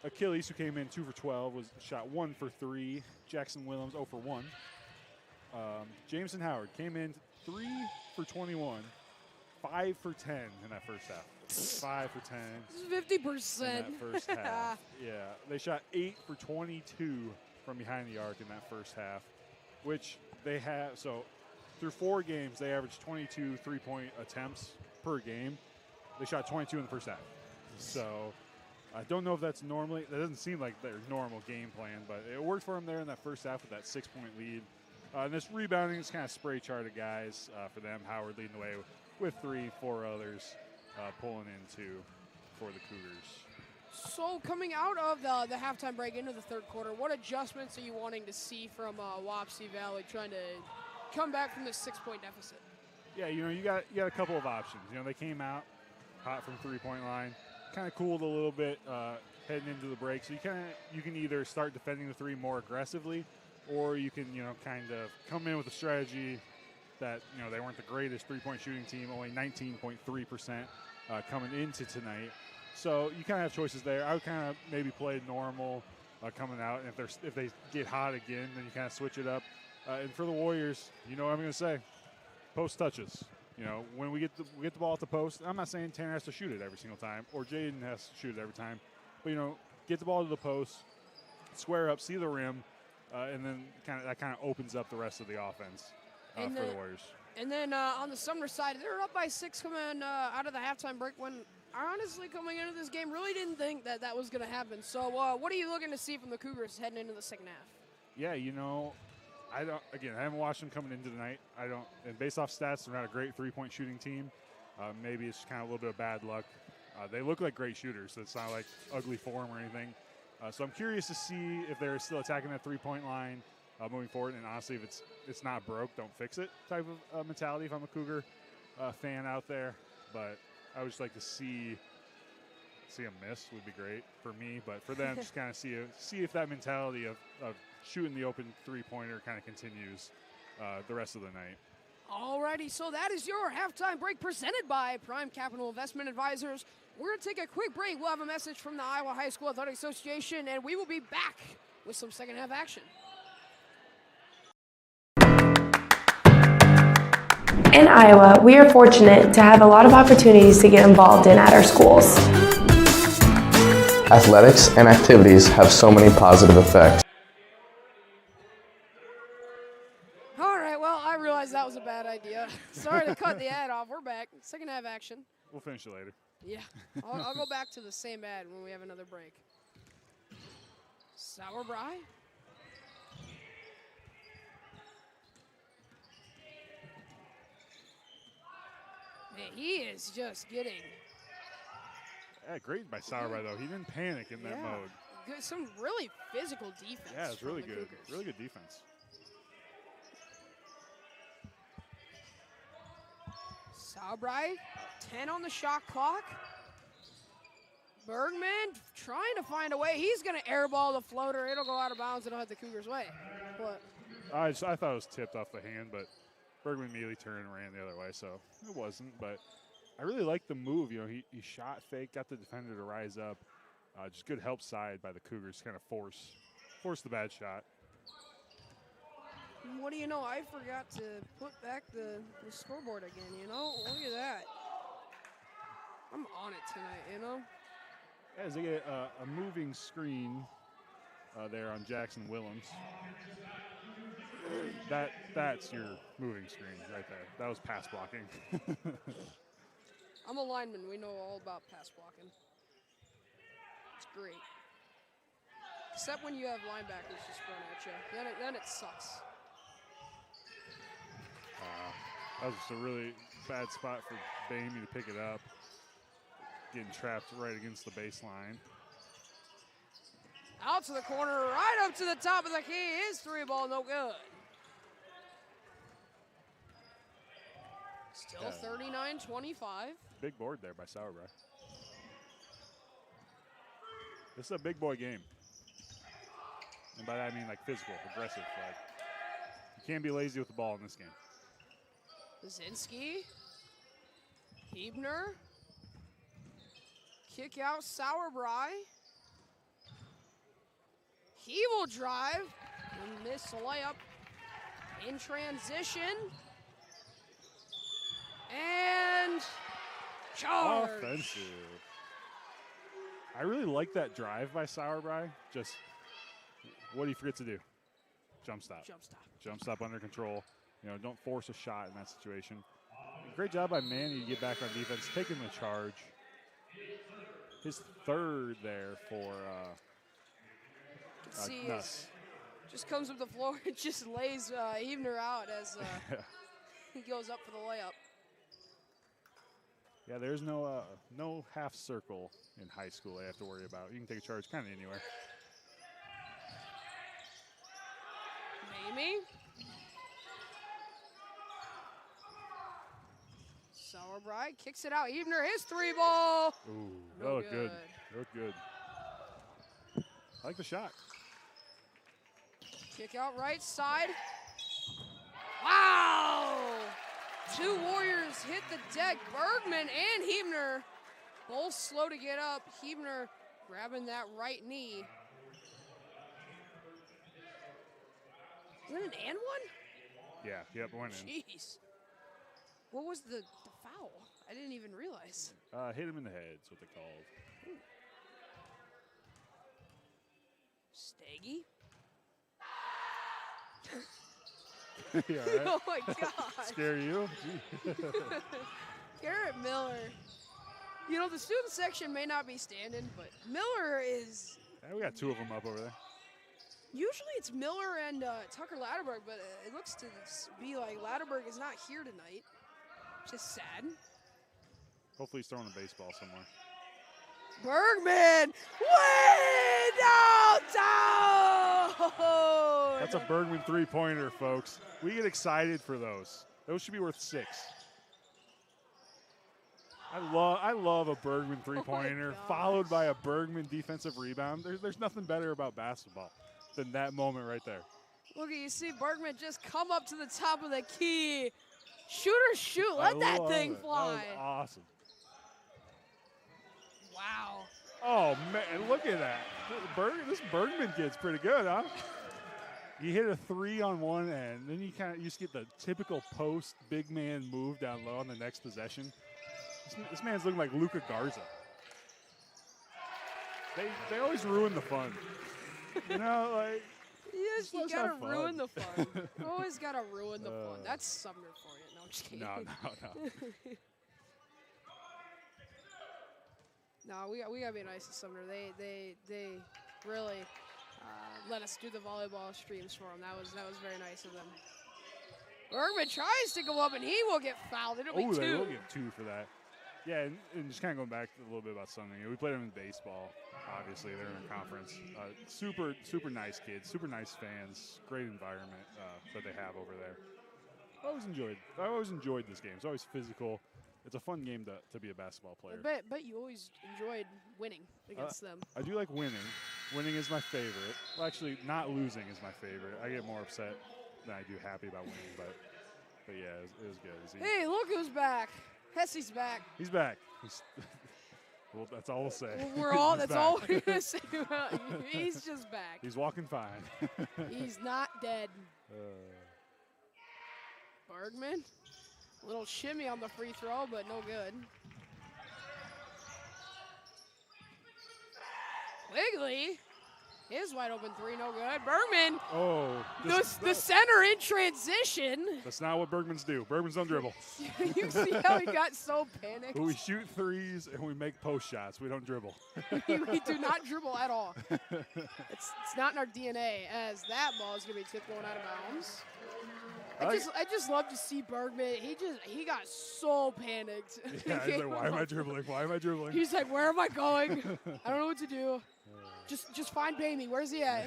Achilles, who came in 2 for 12, was shot 1 for 3. Jackson Willems 0 for 1. Jameson Howard came in 3 for 21, 5 for 10 in that first half. 5 for 10. 50%. In that first half. Yeah, they shot 8 for 22 from behind the arc in that first half, which they have. So through 4 games, they averaged 22 3-point attempts per game. They shot 22 in the first half. So I don't know if that's normally, that doesn't seem like their normal game plan, but it worked for them there in that first half with that 6-point lead. And this rebounding is kind of spray charted guys for them. Howard leading the way with 3, 4 others pulling in 2 for the Cougars. So coming out of the halftime break into the third quarter, what adjustments are you wanting to see from Wapsie Valley trying to come back from this 6-point deficit? Yeah, you got a couple of options. They came out hot from 3-point line, kind of cooled a little bit heading into the break. So you can either start defending the 3 more aggressively, or you can kind of come in with a strategy that they weren't the greatest 3-point shooting team, only 19.3% coming into tonight. So you kind of have choices there. I would kind of maybe play normal coming out, and if they get hot again, then you kind of switch it up. And for the Warriors, what I'm going to say, post touches. When we get the ball at the post, I'm not saying Tanner has to shoot it every single time or Jaden has to shoot it every time, but get the ball to the post, square up, see the rim, and then that kind of opens up the rest of the offense for the Warriors. And then on the Sumner side, they're up by 6 coming out of the halftime break. When honestly coming into this game, really didn't think that was going to happen. So what are you looking to see from the Cougars heading into the second half? Yeah, I haven't watched them coming into tonight. And based off stats, they're not a great 3-point shooting team. Maybe it's kind of a little bit of bad luck. They look like great shooters, so it's not like ugly form or anything. So I'm curious to see if they're still attacking that 3-point line moving forward. And honestly, if it's not broke, don't fix it type of mentality if I'm a Cougar fan out there. But I would just like to see a miss would be great for me. But for them, just kind of see if that mentality of shooting the open 3-pointer kind of continues the rest of the night. Alrighty, so that is your halftime break presented by Prime Capital Investment Advisors. We're going to take a quick break. We'll have a message from the Iowa High School Athletic Association, and we will be back with some second half action. In Iowa, we are fortunate to have a lot of opportunities to get involved in at our schools. Athletics and activities have so many positive effects. That was a bad idea. Sorry to cut the ad off. We're back. Second half action. We'll finish it later. Yeah. I'll go back to the same ad when we have another break. Sauerbrei. Man, he is just getting. Yeah, great by Sauerbrei, though. He didn't panic in that mode. Good, some really physical defense. Yeah, it's really good. Cougars. Really good defense. Sauerbrei, 10 on the shot clock. Bergman trying to find a way. He's going to airball the floater. It'll go out of bounds. It'll head the Cougars' way. But I thought it was tipped off the hand, but Bergman immediately turned and ran the other way, so it wasn't. But I really like the move. He shot fake, got the defender to rise up. Just good help side by the Cougars, kind of force the bad shot. What do you know? I forgot to put back the scoreboard again, Look at that. I'm on it tonight, Yeah, as they get a moving screen there on Jackson Willems. That's your moving screen right there. That was pass blocking. I'm a lineman. We know all about pass blocking. It's great. Except when you have linebackers just run at you. Then it sucks. That was just a really bad spot for Bamey to pick it up. Getting trapped right against the baseline. Out to the corner, right up to the top of the key. His 3-ball, no good. Still 39-25. Big board there by Sauerbrei. This is a big boy game. And by that I mean like physical, aggressive. Like, you can't be lazy with the ball in this game. Basinski, Hebner, kick out Sauerbrei. He will drive and miss a layup. in transition. And charge. Offensive. I really like that drive by Sauerbrei. Just, what do you forget to do? Jump stop. Jump stop. Jump stop under control. You know, don't force a shot in that situation. Great job by Manny to get back on defense, taking the charge. His third there for Nuss. Just comes up the floor and just lays Evener out as he goes up for the layup. Yeah, there's no half circle in high school they have to worry about. You can take a charge kind of anywhere. Mamie. Sauerbrei kicks it out. Evener, his 3-ball. Ooh, that looked good. That looked good. I like the shot. Kick out right side. Wow! 2 Warriors hit the deck. Bergman and Huebner both slow to get up. Huebner grabbing that right knee. Is that an and one? Yeah, yep, one in. Jeez. What was the foul? I didn't even realize. Hit him in the head, is what they called. Steggy. Yeah, right? Oh my God. Scare you? Garrett Miller. You know, the student section may not be standing, but Miller is. Yeah, we got 2 of them up over there. Usually it's Miller and Tucker Latterberg, but it looks to be like Latterberg is not here tonight. Just sad. Hopefully he's throwing a baseball somewhere. Bergman way downtown. That's a Bergman 3-pointer, folks. We get excited for those. Those should be worth 6. I love a Bergman 3-pointer followed by a Bergman defensive rebound. There's nothing better about basketball than that moment right there. Look at you see Bergman just come up to the top of the key. Shoot or shoot. Let that thing fly. That was awesome. Wow. Oh, man, look at that. This Bergman kid's pretty good, huh? You hit a 3 on one end, then you just get the typical post big man move down low on the next possession. This man's looking like Luka Garza. They always ruin the fun. You know, like. Yes, you gotta ruin the fun. You always gotta ruin the fun. That's Sumner for you. No, I'm just kidding. No. No, we gotta be nice to Sumner. They really let us do the volleyball streams for them. That was very nice of them. Bergman tries to go up and he will get fouled. It'll be 2. They will get 2 for that. Yeah, and just kind of going back a little bit about Sumner. We played them in baseball. Obviously, they're in a conference. Super nice kids, super nice fans. Great environment that they have over there. I always enjoyed this game. It's always physical. It's a fun game to be a basketball player. I bet you always enjoyed winning against them. I do like winning. Winning is my favorite. Well, actually, not losing is my favorite. I get more upset than I do happy about winning. But yeah, it was good. Hey, look who's back. Hesse's back. He's back. Well, that's all we'll say. That's all we're gonna say about you. He's just back. He's walking fine. He's not dead. Bergman, little shimmy on the free throw, but no good. Quigley, his wide open 3, no good. Bergman. Oh, the center in transition. That's not what Bergmans do. Bergmans don't dribble. You see how he got so panicked? We shoot 3s and we make post shots. We don't dribble. we do not dribble at all. It's not in our DNA, as that ball is going to be tipped going out of bounds. I just love to see Bergman. He got so panicked. Yeah, he's like, why am I dribbling? Why am I dribbling? He's like, where am I going? I don't know what to do. Just find Bamey. Where's he at?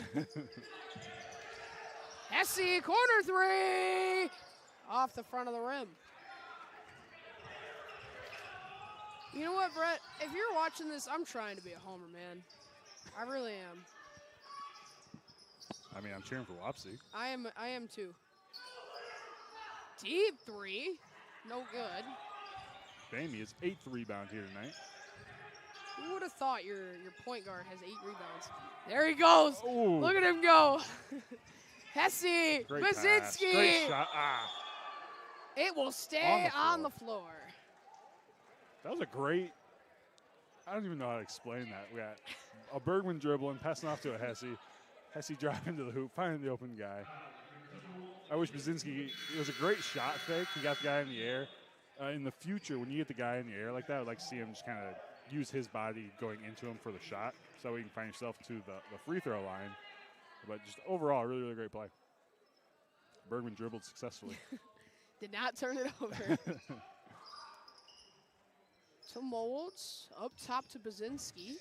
Hesse, corner 3. Off the front of the rim. You know what, Brett? If you're watching this, I'm trying to be a homer, man. I really am. I mean, I'm cheering for Wapsie. I am too. Deep 3. No good. Bamey is 8th rebound here tonight. Who would have thought your point guard has 8 rebounds? There he goes. Ooh. Look at him go. Hesse, Great pass. Basinski. Great shot. Ah. It will stay on the floor. That was a great, I don't even know how to explain that. We got a Bergman dribbling, passing off to a Hesse. Hesse driving to the hoop, finding the open guy. I wish Basinski, it was a great shot fake. He got the guy in the air. In the future, when you get the guy in the air like that, I'd like to see him just kind of use his body going into him for the shot so you can find yourself to the free throw line. But just overall, really, really great play. Bergman dribbled successfully. Did not turn it over. To Molds, up top to Basinski.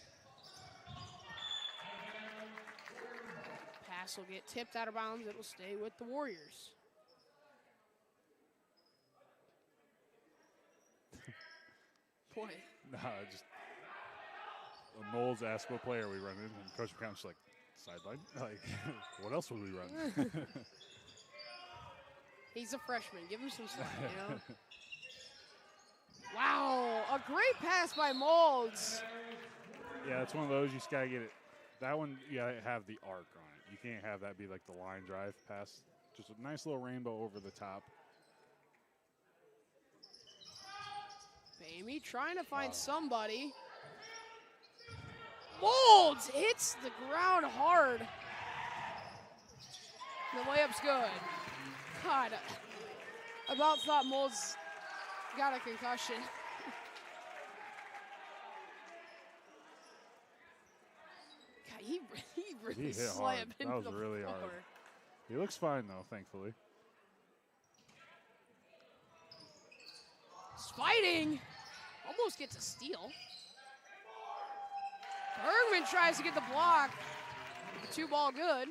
Pass will get tipped out of bounds. It will stay with the Warriors. Boy. No, just Molds asked what player we run in, and Coach McCown's like, sideline? Like, what else would we run? He's a freshman. Give him some slack, you know? Wow, a great pass by Molds. Yeah, it's one of those, you just got to get it. That one, you got to have the arc on it. You can't have that be like the line drive pass. Just a nice little rainbow over the top. Amy trying to find somebody. Molds hits the ground hard. The layup's good. God, I about thought Molds got a concussion. God, he really slammed into that was the really floor. hard. He looks fine though, thankfully. He's fighting. Almost gets a steal. Bergman tries to get the block. The 2-ball good.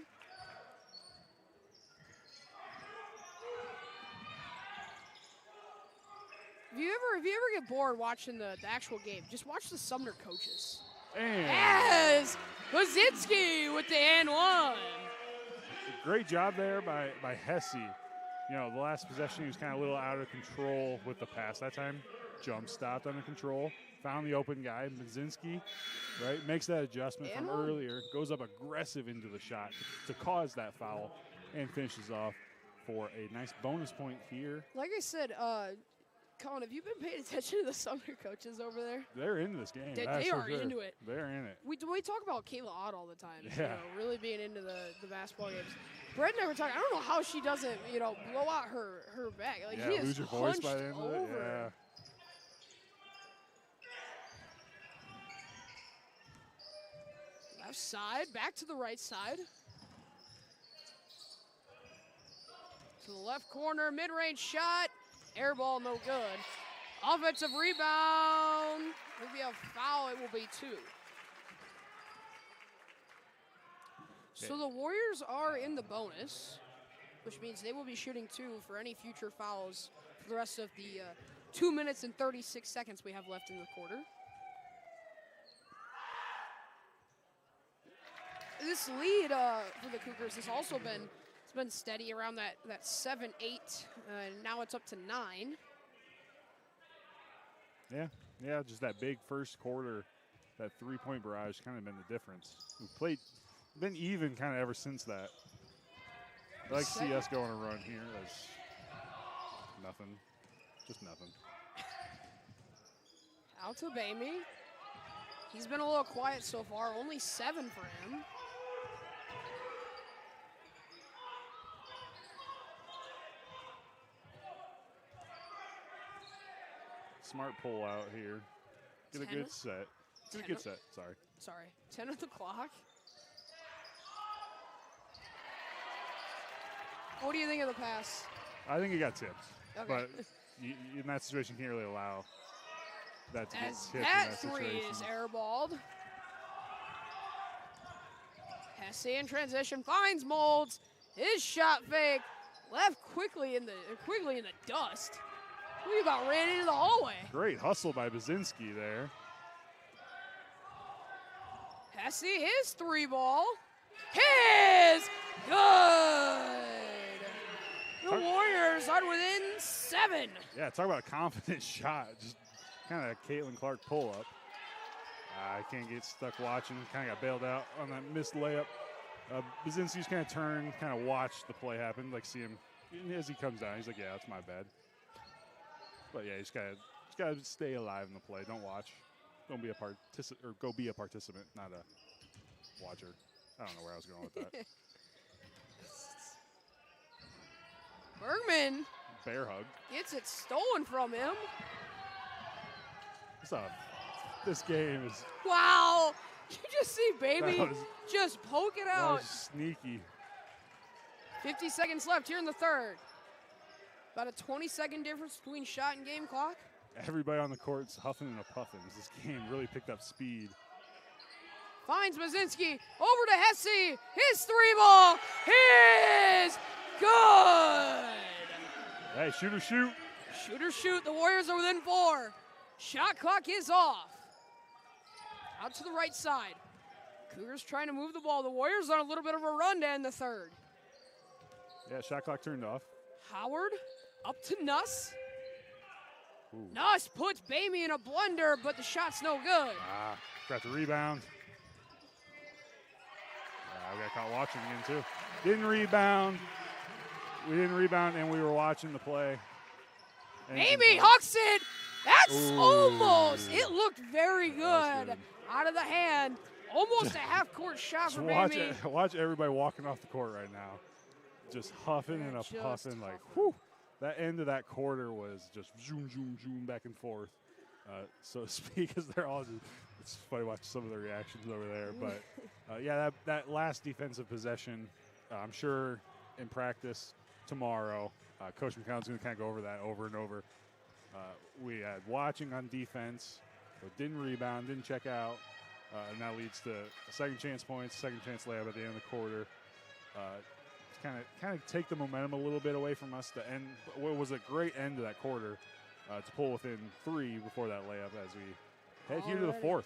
If you ever get bored watching the actual game, just watch the Sumner coaches. Yes! Basinski with the and one. Great job there by Hesse. You know, the last possession, he was kind of a little out of control with the pass. That time, jump stopped under control, found the open guy, Basinski, right? Makes that adjustment from earlier, goes up aggressive into the shot to cause that foul, and finishes off for a nice bonus point here. Like I said, Colin, have you been paying attention to the Sumner coaches over there? They're into this game. They are into it. They're in it. We talk about Kayla Ott all the time. Yeah. You know, really being into the basketball games. Brett and I were talking, I don't know how she doesn't, blow out her back. Like, yeah, she lose is your voice by the hunched end of it. over. Yeah. Left side, back to the right side. To the left corner, mid-range shot. Air ball, no good. Offensive rebound. Maybe a foul, it will be 2. So the Warriors are in the bonus, which means they will be shooting 2 for any future fouls for the rest of the 2 minutes and 36 seconds we have left in the quarter. This lead for the Cougars has also been steady around that 7-8, and now it's up to 9. Yeah, just that big first quarter, that 3-point barrage kind of been the difference. We've been even kind of ever since that. I like to see us go on a run here. That's nothing, just nothing. Out to Bamey. He's been a little quiet so far, only 7 for him. Smart pull out here. Get a good set. Get a good set, sorry. 10 on the clock. What do you think of the pass? I think he got tipped. Okay. But in that situation, you can't really allow that to get As tipped in that that 3 situation. is airballed. Hesse in transition finds Molds. His shot fake left quickly in the dust. We about ran into the hallway. Great hustle by Basinski there. Hesse, his 3-ball. His good. The Warriors are within 7. Yeah, talk about a confident shot. Just kind of Caitlin Clark pull up. I can't get stuck watching. Kind of got bailed out on that missed layup Bazinski's kind of turned, kind of watched the play happen, like see him as he comes down. He's like, yeah, that's my bad. But yeah, he's got to stay alive in the play. Don't watch. Don't be a participant, or go be a participant, not a watcher. I don't know where I was going with that. Bergman Bear hug. gets it stolen from him. This game is. Wow. You just see Baby just poke it That out. was sneaky. 50 seconds left here in the third. About a 20-second difference between shot and game clock. Everybody on the court's huffing and a puffing. This game really picked up speed. Finds Bazinski over to Hesse. His three ball is good. Hey, shoot or shoot. Shoot or shoot. The Warriors are within 4. Shot clock is off. Out to the right side. Cougars trying to move the ball. The Warriors on a little bit of a run to end the third. Yeah, shot clock turned off. Howard up to Nuss. Ooh. Nuss puts Bamey in a blunder, but the shot's no good. Got the rebound. I got caught watching again, too. Didn't rebound. We didn't rebound, and we were watching the play. Bamey hucks it. That's Ooh. almost. It looked very good. Out of the hand. Almost a half-court shot for Bamey. Watch everybody walking off the court right now. Just huffing and a puffing. Like, whew. That end of that quarter was just zoom, zoom, zoom back and forth, so to speak, because they're all just, it's funny watching some of the reactions over there. But, yeah, that last defensive possession, I'm sure in practice tomorrow, Coach McCown's going to kind of go over that over and over. We had watching on defense, but didn't rebound, didn't check out, and that leads to a second chance points, second chance layup at the end of the quarter. Kind of take the momentum a little bit away from us to end what was a great end to that quarter to pull within 3 before that layup as we head here to the fourth.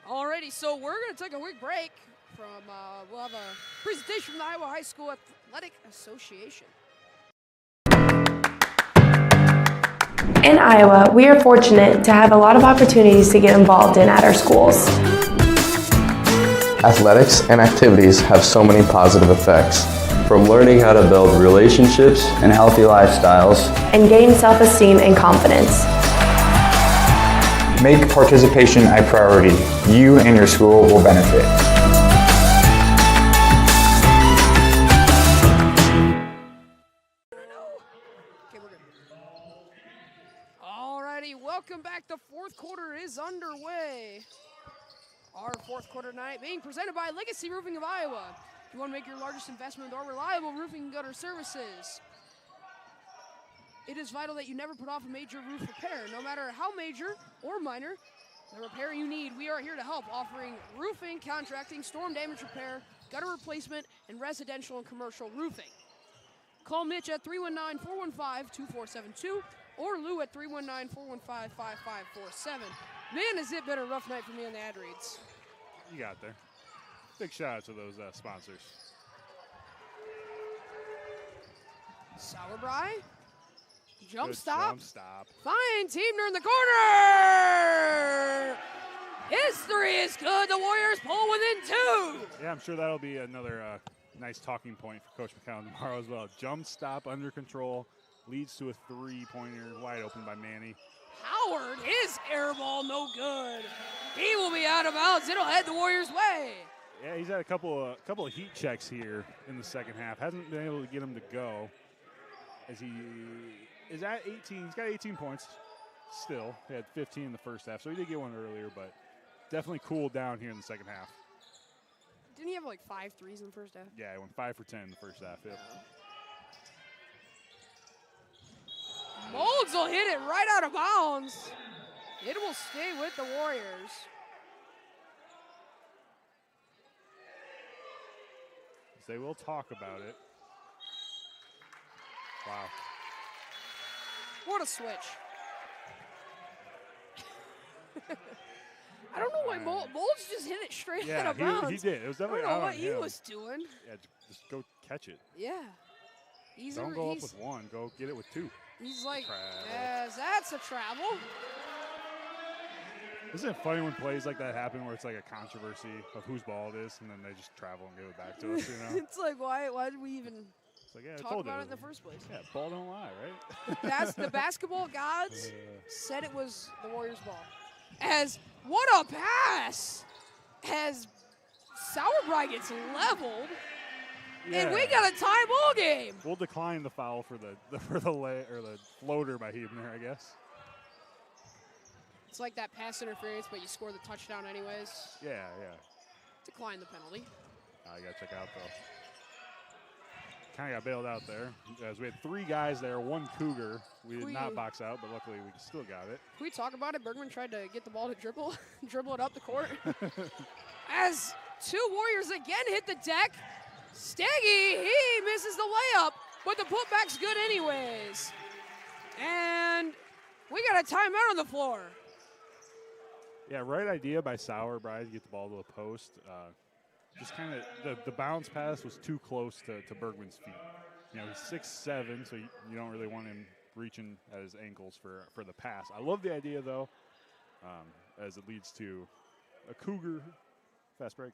Alrighty, so we're going to take a quick break from, we'll have a presentation from the Iowa High School Athletic Association. In Iowa, we are fortunate to have a lot of opportunities to get involved in at our schools. Athletics and activities have so many positive effects. From learning how to build relationships and healthy lifestyles, And gain self-esteem and confidence. Make participation a priority. You and your school will benefit. Alrighty, welcome back. The fourth quarter is underway. Our fourth quarter tonight being presented by Legacy Roofing of Iowa. If you want to make your largest investment with our reliable roofing and gutter services, it is vital that you never put off a major roof repair. No matter how major or minor the repair you need, we are here to help, offering roofing, contracting, storm damage repair, gutter replacement, and residential and commercial roofing. Call Mitch at 319-415-2472 or Lou at 319-415-5547. Man, has it been a rough night for me on the ad reads. You got there. Big shout out to those sponsors. Sauerbrei. Jump Good stop. Jump stop. Finds Heebner in the corner. His three is good. The Warriors pull within 2. Yeah, I'm sure that'll be another nice talking point for Coach McCown tomorrow as well. Jump stop under control leads to a 3-pointer wide open by Manny. Howard, his air ball no good. He will be out of bounds. It'll head the Warriors' way. Yeah, he's had a couple of heat checks here in the second half. Hasn't been able to get him to go. As he is at 18, he's got 18 points still. He had 15 in the first half, so he did get one earlier, but definitely cooled down here in the second half. Didn't he have like 5 threes in the first half? Yeah, he went 5 for 10 in the first half. Yep. Molds will hit it right out of bounds. It will stay with the Warriors. They will talk about it. Wow. What a switch. I don't know why Molds just hit it straight out of bounds. He did. It was definitely I don't know out what on he him. was doing. Yeah, just go catch it. Yeah. Don't go up with 1. Go get it with 2. He's like, yes, that's a travel. Isn't it funny when plays like that happen where it's like a controversy of whose ball it is, and then they just travel and give it back to us, you know? It's like, why did we even talk about it in the first place? Yeah, ball don't lie, right? That's the basketball gods said it was the Warriors' ball. As what a pass! As Sauerbrei gets leveled, and we got a tie ball game. We'll decline the foul for the floater by Hebner, I guess. It's like that pass interference, but you score the touchdown anyways. Yeah. Decline the penalty. I got to check out, though. Kind of got bailed out there, as we had 3 guys there, 1 Cougar. We did not box out, but luckily we still got it. Can we talk about it? Bergman tried to get the ball to dribble it up the court. As 2 Warriors again hit the deck. Steggy, he misses the layup, but the putback's good anyways. And we got a timeout on the floor. Yeah, right idea by Sauerbrei to get the ball to the post. Just kind of the bounce pass was too close to Bergman's feet. You know, he's 6'7", so you don't really want him reaching at his ankles for the pass. I love the idea, though, as it leads to a Cougar fast break.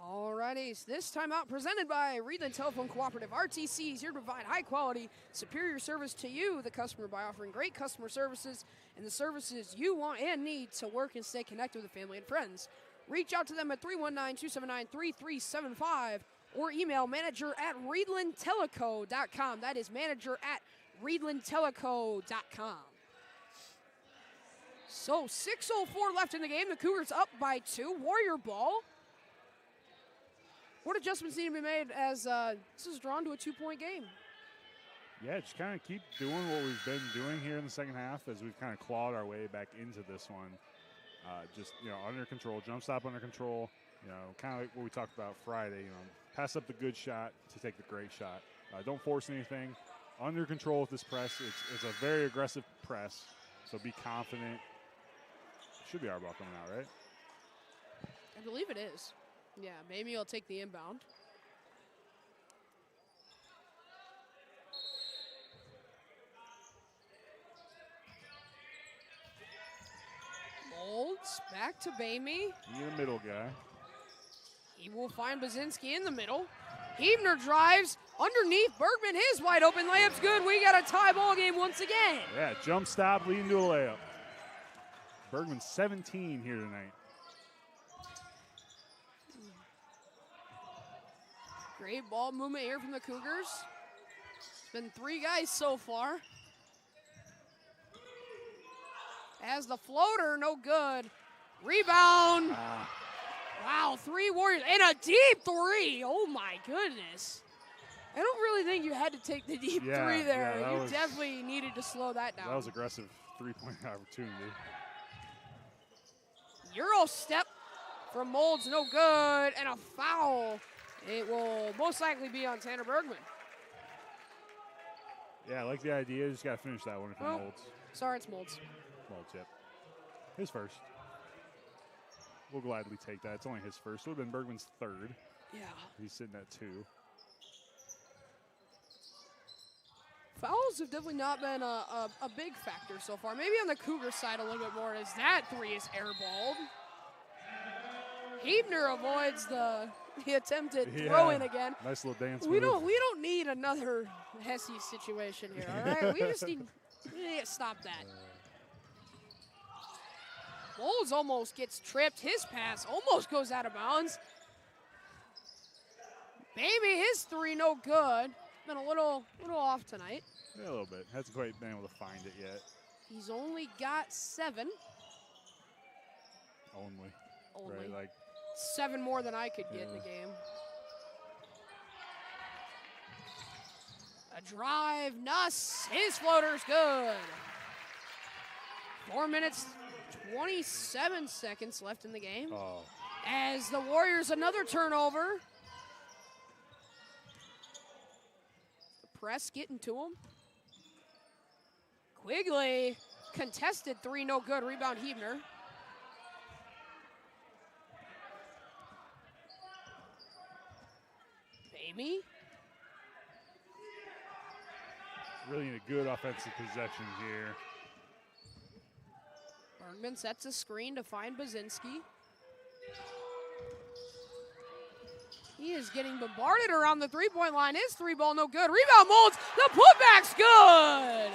Alrighty, so this timeout presented by Reedland Telephone Cooperative. RTC is here to provide high quality, superior service to you, the customer, by offering great customer services and the services you want and need to work and stay connected with family and friends. Reach out to them at 319-279-3375 or email manager@reedlandteleco.com. That is manager@reedlandteleco.com. So 6:04 left in the game. The Cougars up by 2. Warrior ball. What adjustments need to be made as this is drawn to a 2-point game? Yeah, just kind of keep doing what we've been doing here in the second half as we've kind of clawed our way back into this one. Just, under control, jump stop under control, kind of like what we talked about Friday, pass up the good shot to take the great shot. Don't force anything. Under control with this press. It's a very aggressive press, so be confident. Should be our ball coming out, right? I believe it is. Yeah, maybe he'll take the inbound. Molds back to Bamey. He's a middle guy. He will find Bazinski in the middle. Hebner drives underneath Bergman. His wide open layup's good. We got a tie ball game once again. Yeah, jump stop leading to a layup. Bergman 17 here tonight. Great ball movement here from the Cougars. It's been 3 guys so far. As the floater, no good. Rebound. Wow, 3 Warriors and a deep 3. Oh my goodness. I don't really think you had to take the deep 3 there. Yeah, you definitely needed to slow that down. That was aggressive 3-point opportunity. Euro step from Molds, no good, and a foul. It will most likely be on Tanner Bergman. Yeah, I like the idea. Just got to finish that one if it Molds. Sorry, it's Molds. Molds, yep. His first. We'll gladly take that. It's only his first. It would have been Bergman's 3rd. Yeah. He's sitting at 2. Fouls have definitely not been a big factor so far. Maybe on the Cougar side a little bit more as that 3 is airballed. Hebner avoids the attempted throw-in again. Nice little dance we move. don't need another Hesse situation here, all right? we need to stop that. Molds almost gets tripped. His pass almost goes out of bounds. Maybe his 3 no good. Been a little off tonight. Yeah, a little bit. Hasn't quite been able to find it yet. He's only got 7. Only. Only. Right, 7 more than I could get in the game. A drive, Nuss. His floater's good. 4 minutes, 27 seconds left in the game. Oh. As the Warriors, another turnover. The press getting to him. Quigley, contested 3, no good. Rebound, Hebner. Amy. Really need a good offensive possession here. Bergman sets a screen to find Bazinski. He is getting bombarded around the three-point line. His three ball no good. Rebound Molds. The putback's good.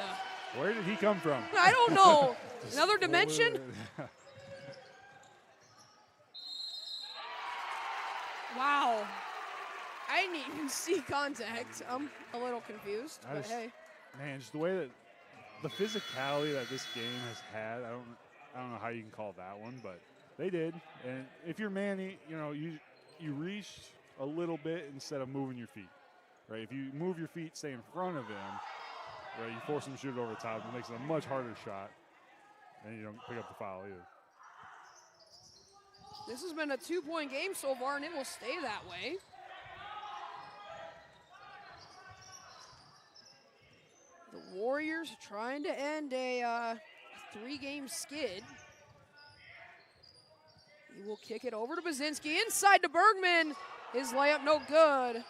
Where did he come from? I don't know. Another dimension? Wow. I didn't even see contact. I'm a little confused, but hey. Man, just the way that the physicality that this game has had, I don't know how you can call that one, but they did. And if you're Manny, you know, you reached a little bit instead of moving your feet, right? If you move your feet, stay in front of him, right, you force him to shoot it over the top. It makes it a much harder shot, and you don't pick up the foul either. This has been a 2-point game so far, and it will stay that way. The Warriors trying to end a 3-game skid. He will kick it over to Bazinski. Inside to Bergman. His layup no good.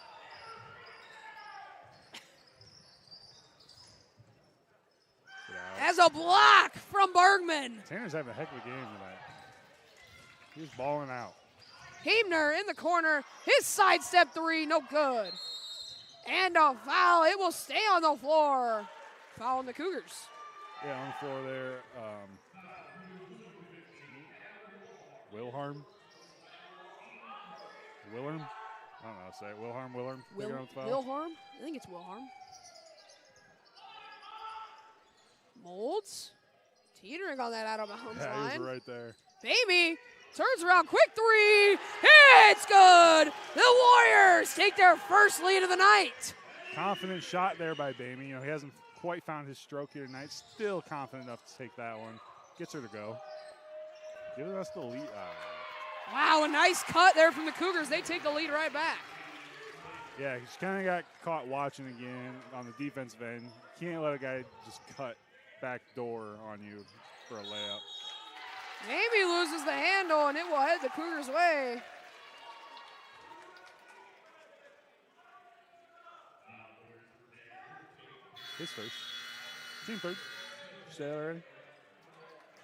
As a block from Bergman. Tanner's having a heck of a game tonight. He's balling out. Hebner in the corner. His sidestep three, no good. And a foul. It will stay on the floor. Foul on the Cougars. Yeah, on the floor there. Willharm? I don't know how to say it. Willharm? Willharm? I think it's Willharm. Molds. Teetering on that out of bounds line. He was right there. Baby turns around, quick three. It's good. The Warriors take their first lead of the night. Confident shot there by Bamey. You know, he hasn't quite found his stroke here tonight. Still confident enough to take that one. Gets her to go. Giving us the lead. Wow, a nice cut there from the Cougars. They take the lead right back. Yeah, he kind of got caught watching again on the defensive end. Can't let a guy just cut back door on you for a layup. Amy loses the handle, and it will head the Cougars' way. His first. Team third. Say that already?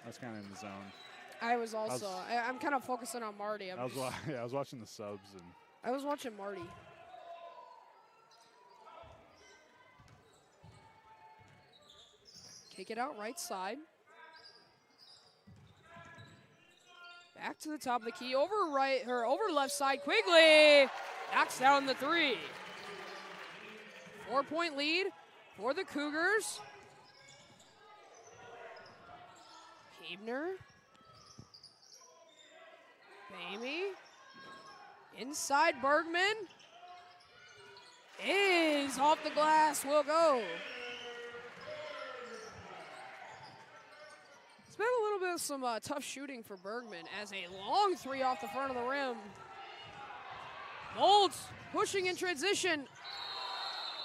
I was kind of in the zone. I was also. I'm kind of focusing on Marty. I was watching the subs. And I was watching Marty. Kick it out right side. Back to the top of the key, over left side. Quigley knocks down the three. 4-point lead for the Cougars. Hebner. Bamey. Inside Bergman. Is off the glass, will go. It's been a little bit of some tough shooting for Bergman as a long three off the front of the rim. Molds pushing in transition.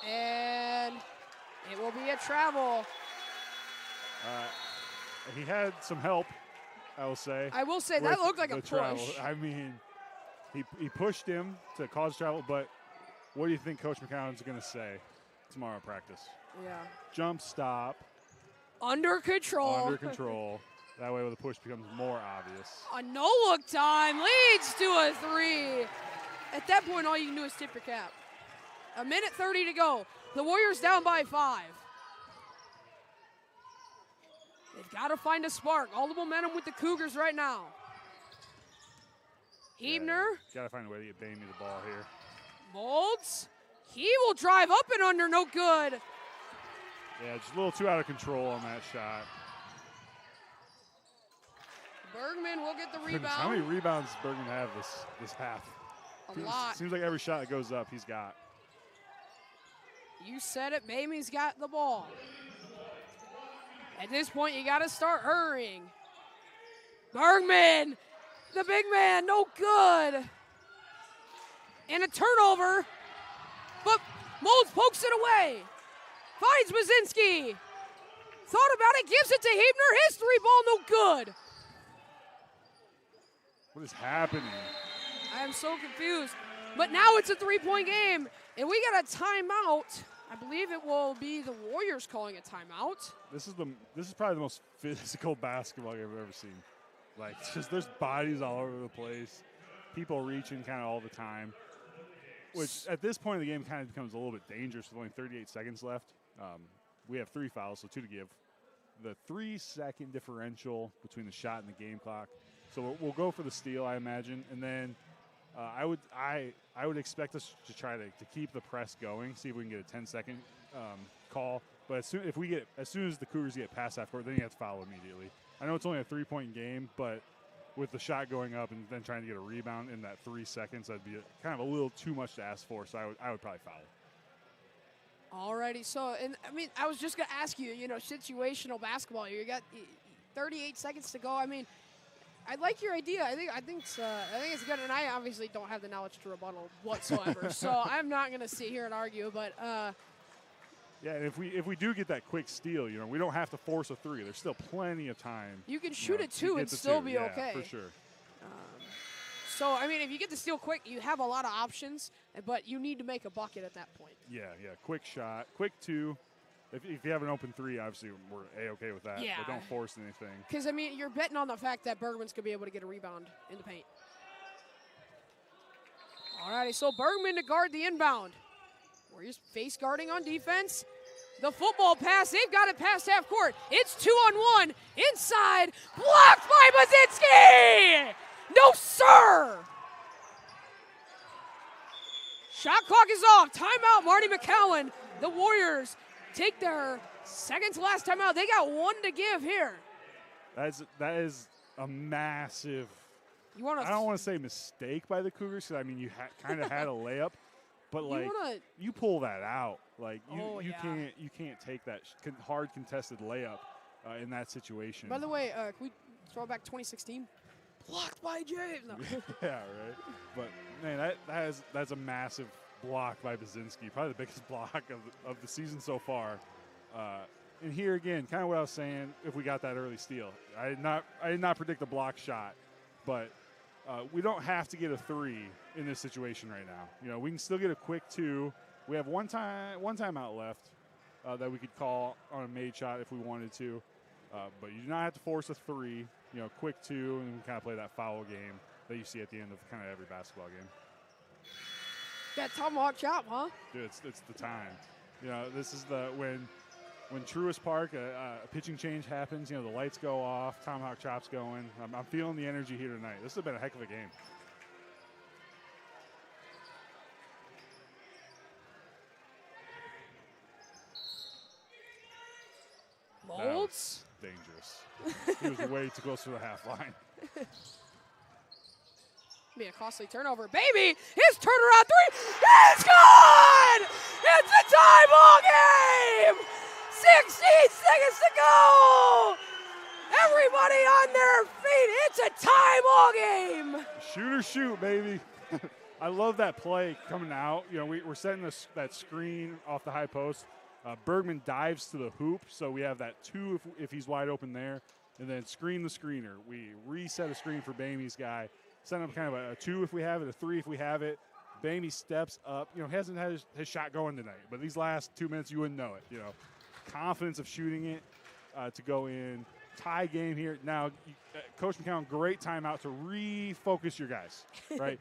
And it will be a travel. He had some help, I will say. I will say that looked like a push. Travel. I mean, he pushed him to cause travel, but what do you think Coach McCown's going to say tomorrow at practice? Yeah. Jump stop. Under control. Under control. That way the push becomes more obvious. A no-look time leads to a three. At that point, all you can do is tip your cap. 1:30 to go. The Warriors down by 5. They've got to find a spark. All the momentum with the Cougars right now. Hebner. Got to find a way to get Bamey the ball here. Molds. He will drive up and under, no good. Yeah, just a little too out of control on that shot. Bergman will get the rebound. How many rebounds does Bergman have this half? A lot. Seems like every shot that goes up, he's got. You said it, Bamey's got the ball. At this point, you got to start hurrying. Bergman, the big man, no good. And a turnover, but Molds pokes it away. Finds Bazinski. Thought about it, gives it to Hebner. His three ball, no good. What is happening? I am so confused. But now it's a 3-point game, and we got a timeout. I believe it will be the Warriors calling a timeout. This is probably the most physical basketball game I've ever seen. Like, it's just there's bodies all over the place, people reaching kind of all the time, which at this point of the game kind of becomes a little bit dangerous with only 38 seconds left. We have 3 fouls, so 2 to give. The 3-second differential between the shot and the game clock. So we'll go for the steal, I imagine, and then I would expect us to try to keep the press going, see if we can get a 10-second call. But as soon as the Cougars get past half court, then you have to foul immediately. I know it's only a 3-point game, but with the shot going up and then trying to get a rebound in that 3 seconds, that'd be kind of a little too much to ask for. So I would probably foul. Alrighty, so, and I mean, I was just going to ask you, situational basketball. You got 38 seconds to go. I mean, I like your idea. I think it's good, and I obviously don't have the knowledge to rebuttal whatsoever. So I'm not going to sit here and argue, but yeah, and if we do get that quick steal, we don't have to force a 3. There's still plenty of time. You can shoot a 2 and still be okay. For sure. So, I mean, if you get the steal quick, you have a lot of options, but you need to make a bucket at that point. Yeah, quick shot, quick 2. If you have an open 3, obviously we're A-okay with that, yeah. But don't force anything. Because, I mean, you're betting on the fact that Bergman's going to be able to get a rebound in the paint. All righty, so Bergman to guard the inbound. Warriors face guarding on defense. The football pass, they've got it past half court. It's 2-on-1, inside, blocked by Basinski! No, sir! Shot clock is off. Timeout, Marty McCowan. The Warriors take their second to last timeout. They got 1 to give here. That is a massive. I don't want to say mistake by the Cougars, because I mean you kind of had a layup, but like you pull that out, like you can't take that hard contested layup in that situation. By the way, can we throw back 2016? Blocked by James. No. Yeah, right. But man, that's a massive block by Basinski, probably the biggest block of the season so far. And here again, kind of what I was saying. If we got that early steal, I did not predict a block shot, but we don't have to get a 3 in this situation right now. We can still get a quick 2. We have one timeout left that we could call on a made shot if we wanted to, but you do not have to force a 3. Quick 2, and kind of play that foul game that you see at the end of kind of every basketball game. Got tomahawk chop, huh? Dude, it's the time. This is when Truist Park, a pitching change happens. The lights go off, tomahawk chop's going. I'm feeling the energy here tonight. This has been a heck of a game. Molds? Dangerous. He was way too close to the half line. Be a costly turnover. Baby, his turnaround 3 is gone! It's a tie ball game! 60 seconds to go! Everybody on their feet. It's a tie ball game! Shoot or shoot, baby. I love that play coming out. We're setting that screen off the high post. Bergman dives to the hoop, so we have that 2 if he's wide open there, and then screen the screener. We reset a screen for Bamey's guy, set up kind of a 2 if we have it, a 3 if we have it. Bamey steps up. Hasn't had his shot going tonight, but these last 2 minutes you wouldn't know it. Confidence of shooting it to go in. Tie game here. Now, Coach McCown, great timeout to refocus your guys, right?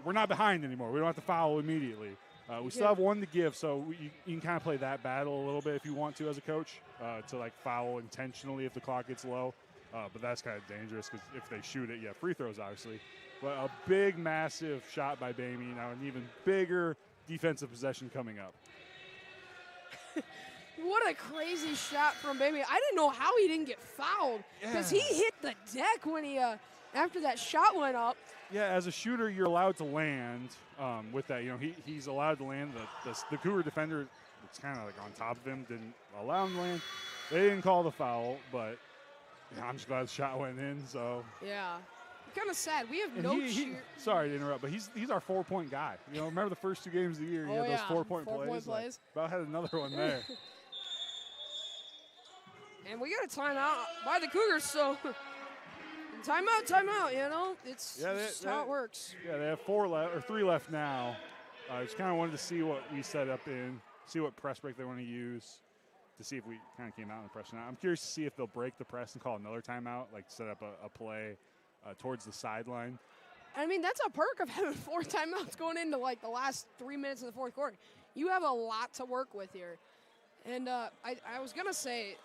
We're not behind anymore. We don't have to foul immediately. We still have 1 to give, so you can kind of play that battle a little bit if you want to as a coach, to like foul intentionally if the clock gets low. But that's kind of dangerous because if they shoot it, free throws obviously. But a big, massive shot by Bamey. Now an even bigger defensive possession coming up. What a crazy shot from Bamey. I didn't know how he didn't get fouled because he hit the deck when he after that shot went up. Yeah, as a shooter, you're allowed to land with that. He's allowed to land. The Cougar defender, it's kind of like on top of him, didn't allow him to land. They didn't call the foul, but I'm just glad the shot went in. So yeah, kind of sad. We have no. Sorry to interrupt, but he's our 4-point guy. Remember the first 2 games of the year, he had those 4-point plays. Like, about had another one there. And we got a timeout by the Cougars, so timeout. It's just how it works. Yeah, they have 3 left now. Just kind of wanted to see what we set up in. see what press break they want to use to see if we kind of came out in the press. Now, I'm curious to see if they'll break the press and call another timeout, like set up a play towards the sideline. I mean, that's a perk of having 4 timeouts going into, like, the last 3 minutes of the fourth quarter. You have a lot to work with here. And I was going to say,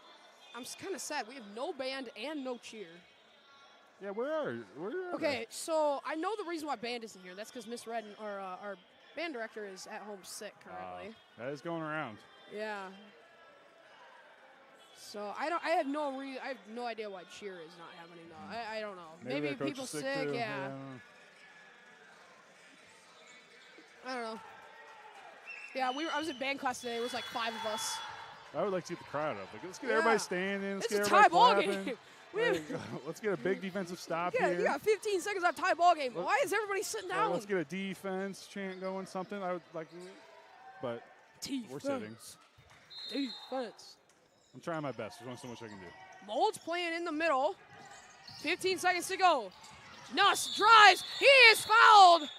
I'm kind of sad. We have no band and no cheer. Yeah, where are Okay, so I know the reason why band isn't here. That's because Miss Redden, our band director, is at home sick currently. That is going around. Yeah. So I have no idea why cheer is not happening though. I don't know. Maybe people sick. Yeah. I don't know. Yeah, I was in band class today. It was like 5 of us. I would like to get the crowd up. Like, let's get everybody standing. Let's get a tie ball clapping. game. Let's get a big defensive stop here. You got 15 seconds on tie ball game. Why is everybody sitting down? Let's get a defense chant going. Something I would like, but we're sitting. Defense. I'm trying my best. There's only so much I can do. Mold's playing in the middle. 15 seconds to go. Nuss drives. He is fouled.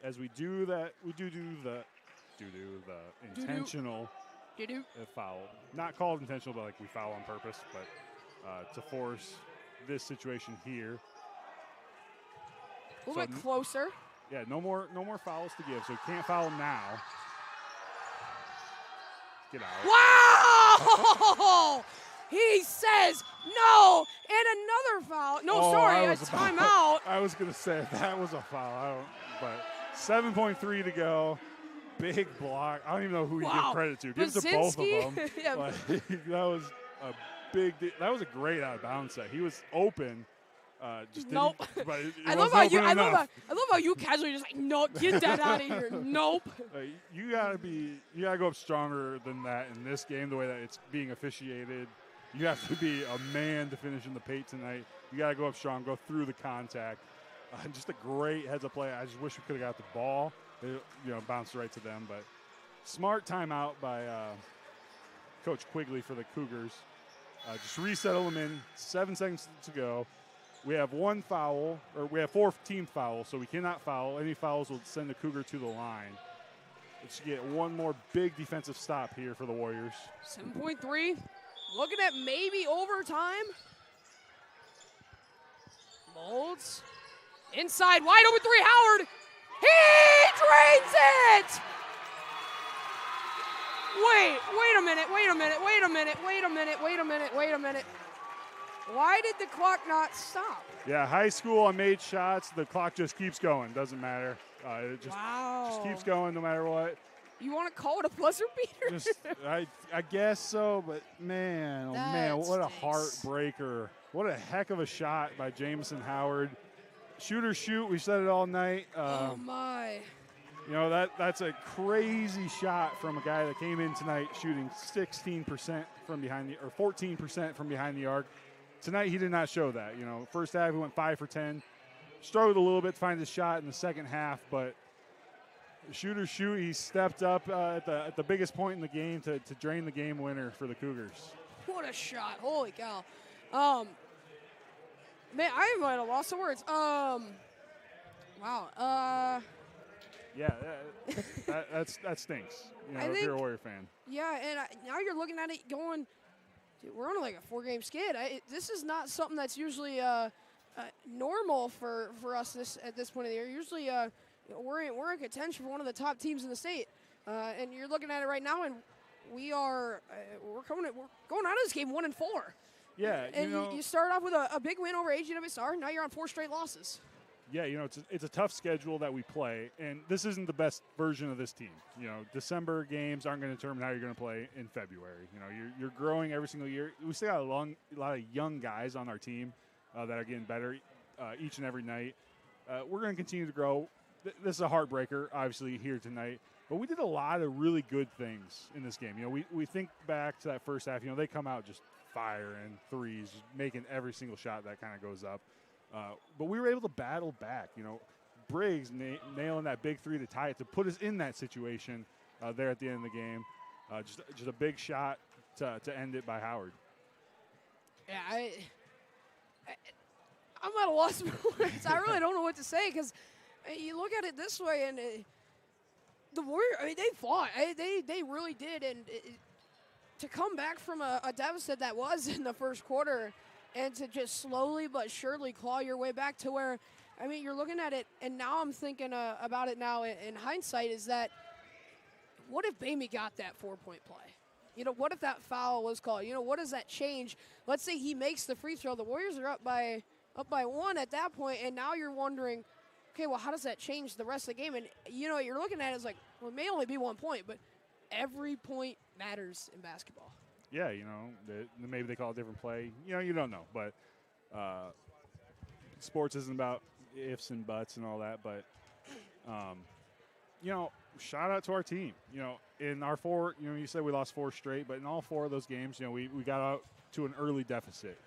As we do that, we do the intentional foul. Not called intentional, but like we foul on purpose. But to force this situation here. A little bit closer. Yeah, no more fouls to give. So you can't foul now. Get out. Wow! He says no, and another foul. No, sorry, a timeout. I was going to say that was a foul. But 7.3 to go. Big block. I don't even know who you give credit to. Give it to both of them. Yeah. That was a big. That was a great out of bounds set. He was open. Nope. But it I love how you casually just like, no, get that out of here. Nope. You gotta go up stronger than that in this game. The way that it's being officiated, you have to be a man to finish in the paint tonight. You gotta go up strong, go through the contact. Just a great heads-up play. I just wish we could have got the ball. It, bounced right to them, but smart timeout by Coach Quigley for the Cougars. Just resettle them in. 7 seconds to go. We have 1 foul, or we have 4 team fouls, so we cannot foul. Any fouls will send the Cougar to the line. Let's get one more big defensive stop here for the Warriors. 7.3. Looking at maybe overtime. Molds. Inside, wide open 3, Howard. He drains it! Wait a minute. Why did the clock not stop? Yeah, high school, I made shots. The clock just keeps going. Doesn't matter. It just keeps going no matter what. You want to call it a buzzer beater? I guess so, but man, what a heartbreaker. What a heck of a shot by Jamison Howard. Shoot or shoot, we said it all night. Oh, my. That's a crazy shot from a guy that came in tonight shooting 16% from behind or 14% from behind the arc. Tonight he did not show that. First half he went 5 for 10. Struggled a little bit to find his shot in the second half, but shoot or shoot, he stepped up at the biggest point in the game to drain the game winner for the Cougars. What a shot. Holy cow. Man, I might have lost the words. Wow. Yeah, that stinks. If you're a Warrior fan. Yeah, and now you're looking at it going, dude, we're on like a 4-game skid. This is not something that's usually normal for us at this point of the year. Usually we're in contention for one of the top teams in the state, and you're looking at it right now, and we're going out of this game 1-4. Yeah, and you start off with a big win over AGWSR. Now you're on 4 straight losses. Yeah, it's a tough schedule that we play, and this isn't the best version of this team. December games aren't going to determine how you're going to play in February. You're growing every single year. We still got a lot of young guys on our team that are getting better each and every night. We're going to continue to grow. This is a heartbreaker, obviously, here tonight. But we did a lot of really good things in this game. We think back to that first half. They come out just firing threes, making every single shot that kind of goes up. But we were able to battle back. Briggs nailing that big 3 to tie it, to put us in that situation there at the end of the game. Just a big shot to end it by Howard. Yeah, I'm at a loss for words. I really don't know what to say, because you look at it this way, and The Warriors, I mean, they fought. They really did. And to come back from a deficit that was in the first quarter and to just slowly but surely claw your way back to where, I mean, you're looking at it, and now I'm thinking about it now in hindsight, is that what if Bamey got that 4-point play? You know, what if that foul was called? You know, what does that change? Let's say he makes the free throw. The Warriors are up by 1 at that point, and now you're wondering, okay, well, how does that change the rest of the game? And, you know, you're looking at it as like, well, it may only be 1 point, but every point matters in basketball. Yeah, you know, maybe they call it a different play. You know, you don't know. But sports isn't about ifs and buts and all that. But, you know, shout out to our team. You know, in our 4, you know, you said we lost 4 straight, but in all 4 of those games, you know, we got out to an early deficit.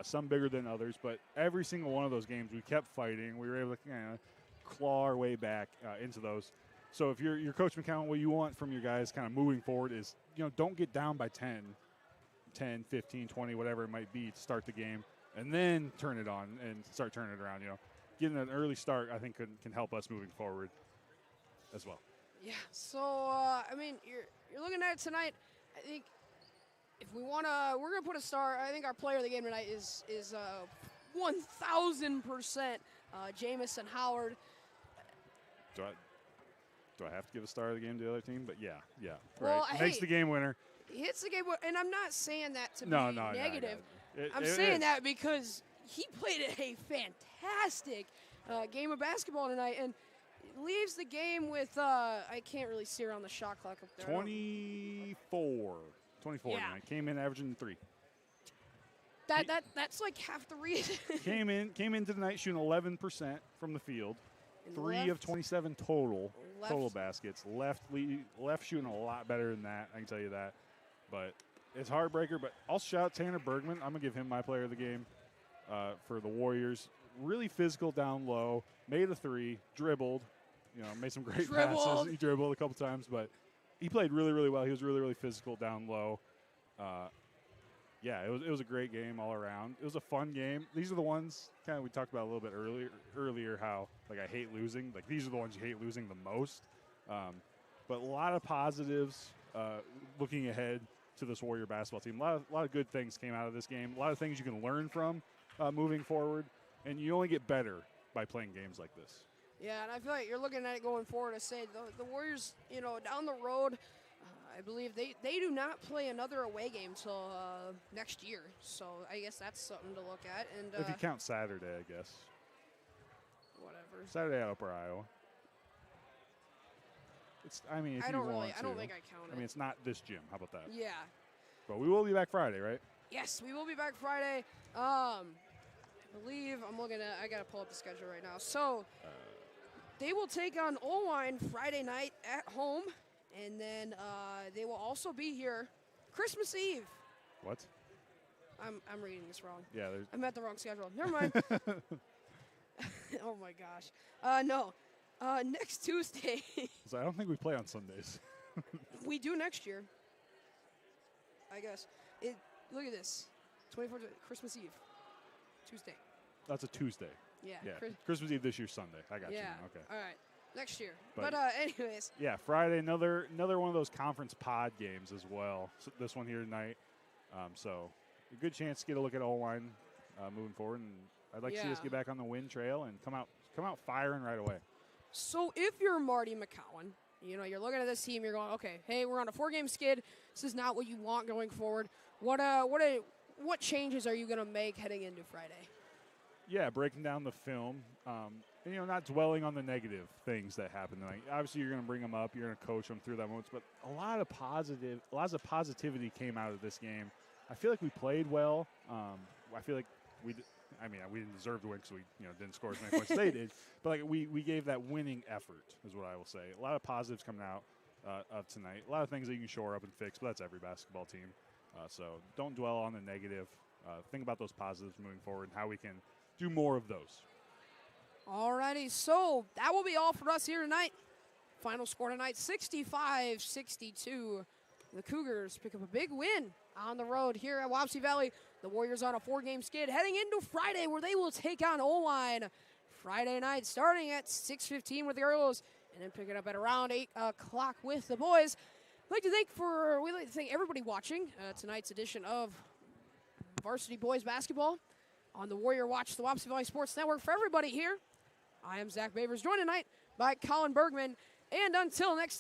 Some bigger than others, but every single one of those games we kept fighting. We were able to claw our way back into those. So if you're Coach McCown, what you want from your guys kind of moving forward is, you know, don't get down by 10, 15, 20, whatever it might be to start the game, and then turn it on and start turning it around. You know, getting an early start, I think, can help us moving forward as well. Yeah. So I mean, you're looking at it tonight. I think if we want to, we're gonna put a star. I think our player of the game tonight is 1,000% Jamison Howard. Do I have to give a star of the game to the other team? But yeah, Well, right. Makes the game winner. He hits the game, and I'm not saying that to be No, negative. I'm it saying is. that because he played a fantastic game of basketball tonight, and leaves the game with I can't really see around the shot clock up there. 24 Yeah. tonight. Came in averaging 3. That's like half the reason. came into the night shooting 11% from the field, And 3 of 27 total baskets. Left shooting a lot better than that. I can tell you that. But it's heartbreaker. But I'll shout Tanner Bergman. I'm gonna give him my player of the game for the Warriors. Really physical down low. Made a 3. Dribbled. You know, made some great passes. He dribbled a couple times, but he played really, really well. He was really, really physical down low. Yeah, it was a great game all around. It was a fun game. These are the ones kind of we talked about a little bit earlier how like I hate losing. Like these are the ones you hate losing the most. But a lot of positives looking ahead to this Warrior basketball team. A lot of good things came out of this game. A lot of things you can learn from moving forward, and you only get better by playing games like this. Yeah, and I feel like you're looking at it going forward to say the Warriors, you know, down the road, I believe they do not play another away game till next year. So I guess that's something to look at. And if you count Saturday, I guess. Whatever. Saturday at Upper Iowa. I mean, if you want to. I don't think I count it. I mean, it's not this gym. How about that? Yeah. But we will be back Friday, right? Yes, we will be back Friday. I believe I got to pull up the schedule right now. So they will take on Oran Friday night at home, and then they will also be here Christmas Eve. What? I'm reading this wrong. Yeah, I'm at the wrong schedule. Never mind. Oh my gosh. No. Next Tuesday. So I don't think we play on Sundays. We do next year. I guess. Look at this. 24th, Christmas Eve. Tuesday. That's a Tuesday. Yeah. Christmas Eve this year, Sunday. I got you. Okay. All right. Next year. But anyways. Yeah, Friday, another one of those conference pod games as well. So this one here tonight. So a good chance to get a look at O-line moving forward. And I'd like to see us get back on the win trail and come out firing right away. So if you're Marty McCowan, you know, you're looking at this team, you're going, okay, hey, we're on a 4-game skid. This is not what you want going forward. What changes are you going to make heading into Friday? Yeah, breaking down the film, and, you know, not dwelling on the negative things that happened tonight. Obviously, you're going to bring them up. You're going to coach them through that moments, but lots of positivity came out of this game. I feel like we played well. I feel like we didn't deserve to win because we didn't score as many points as they did. But like we gave that winning effort is what I will say. A lot of positives coming out of tonight. A lot of things that you can shore up and fix, but that's every basketball team. So don't dwell on the negative. Think about those positives moving forward and how we can do more of those. Alrighty, so that will be all for us here tonight. Final score tonight, 65-62. The Cougars pick up a big win on the road here at Wapsie Valley. The Warriors on a 4-game skid heading into Friday where they will take on O-line Friday night starting at 6:15 with the Earls and then pick it up at around 8 o'clock with the boys. We'd like to thank everybody watching tonight's edition of Varsity Boys Basketball on the Warrior Watch, the Wapsie Valley Sports Network. For everybody here, I am Zach Bavers, joined tonight by Colin Bergman. And until next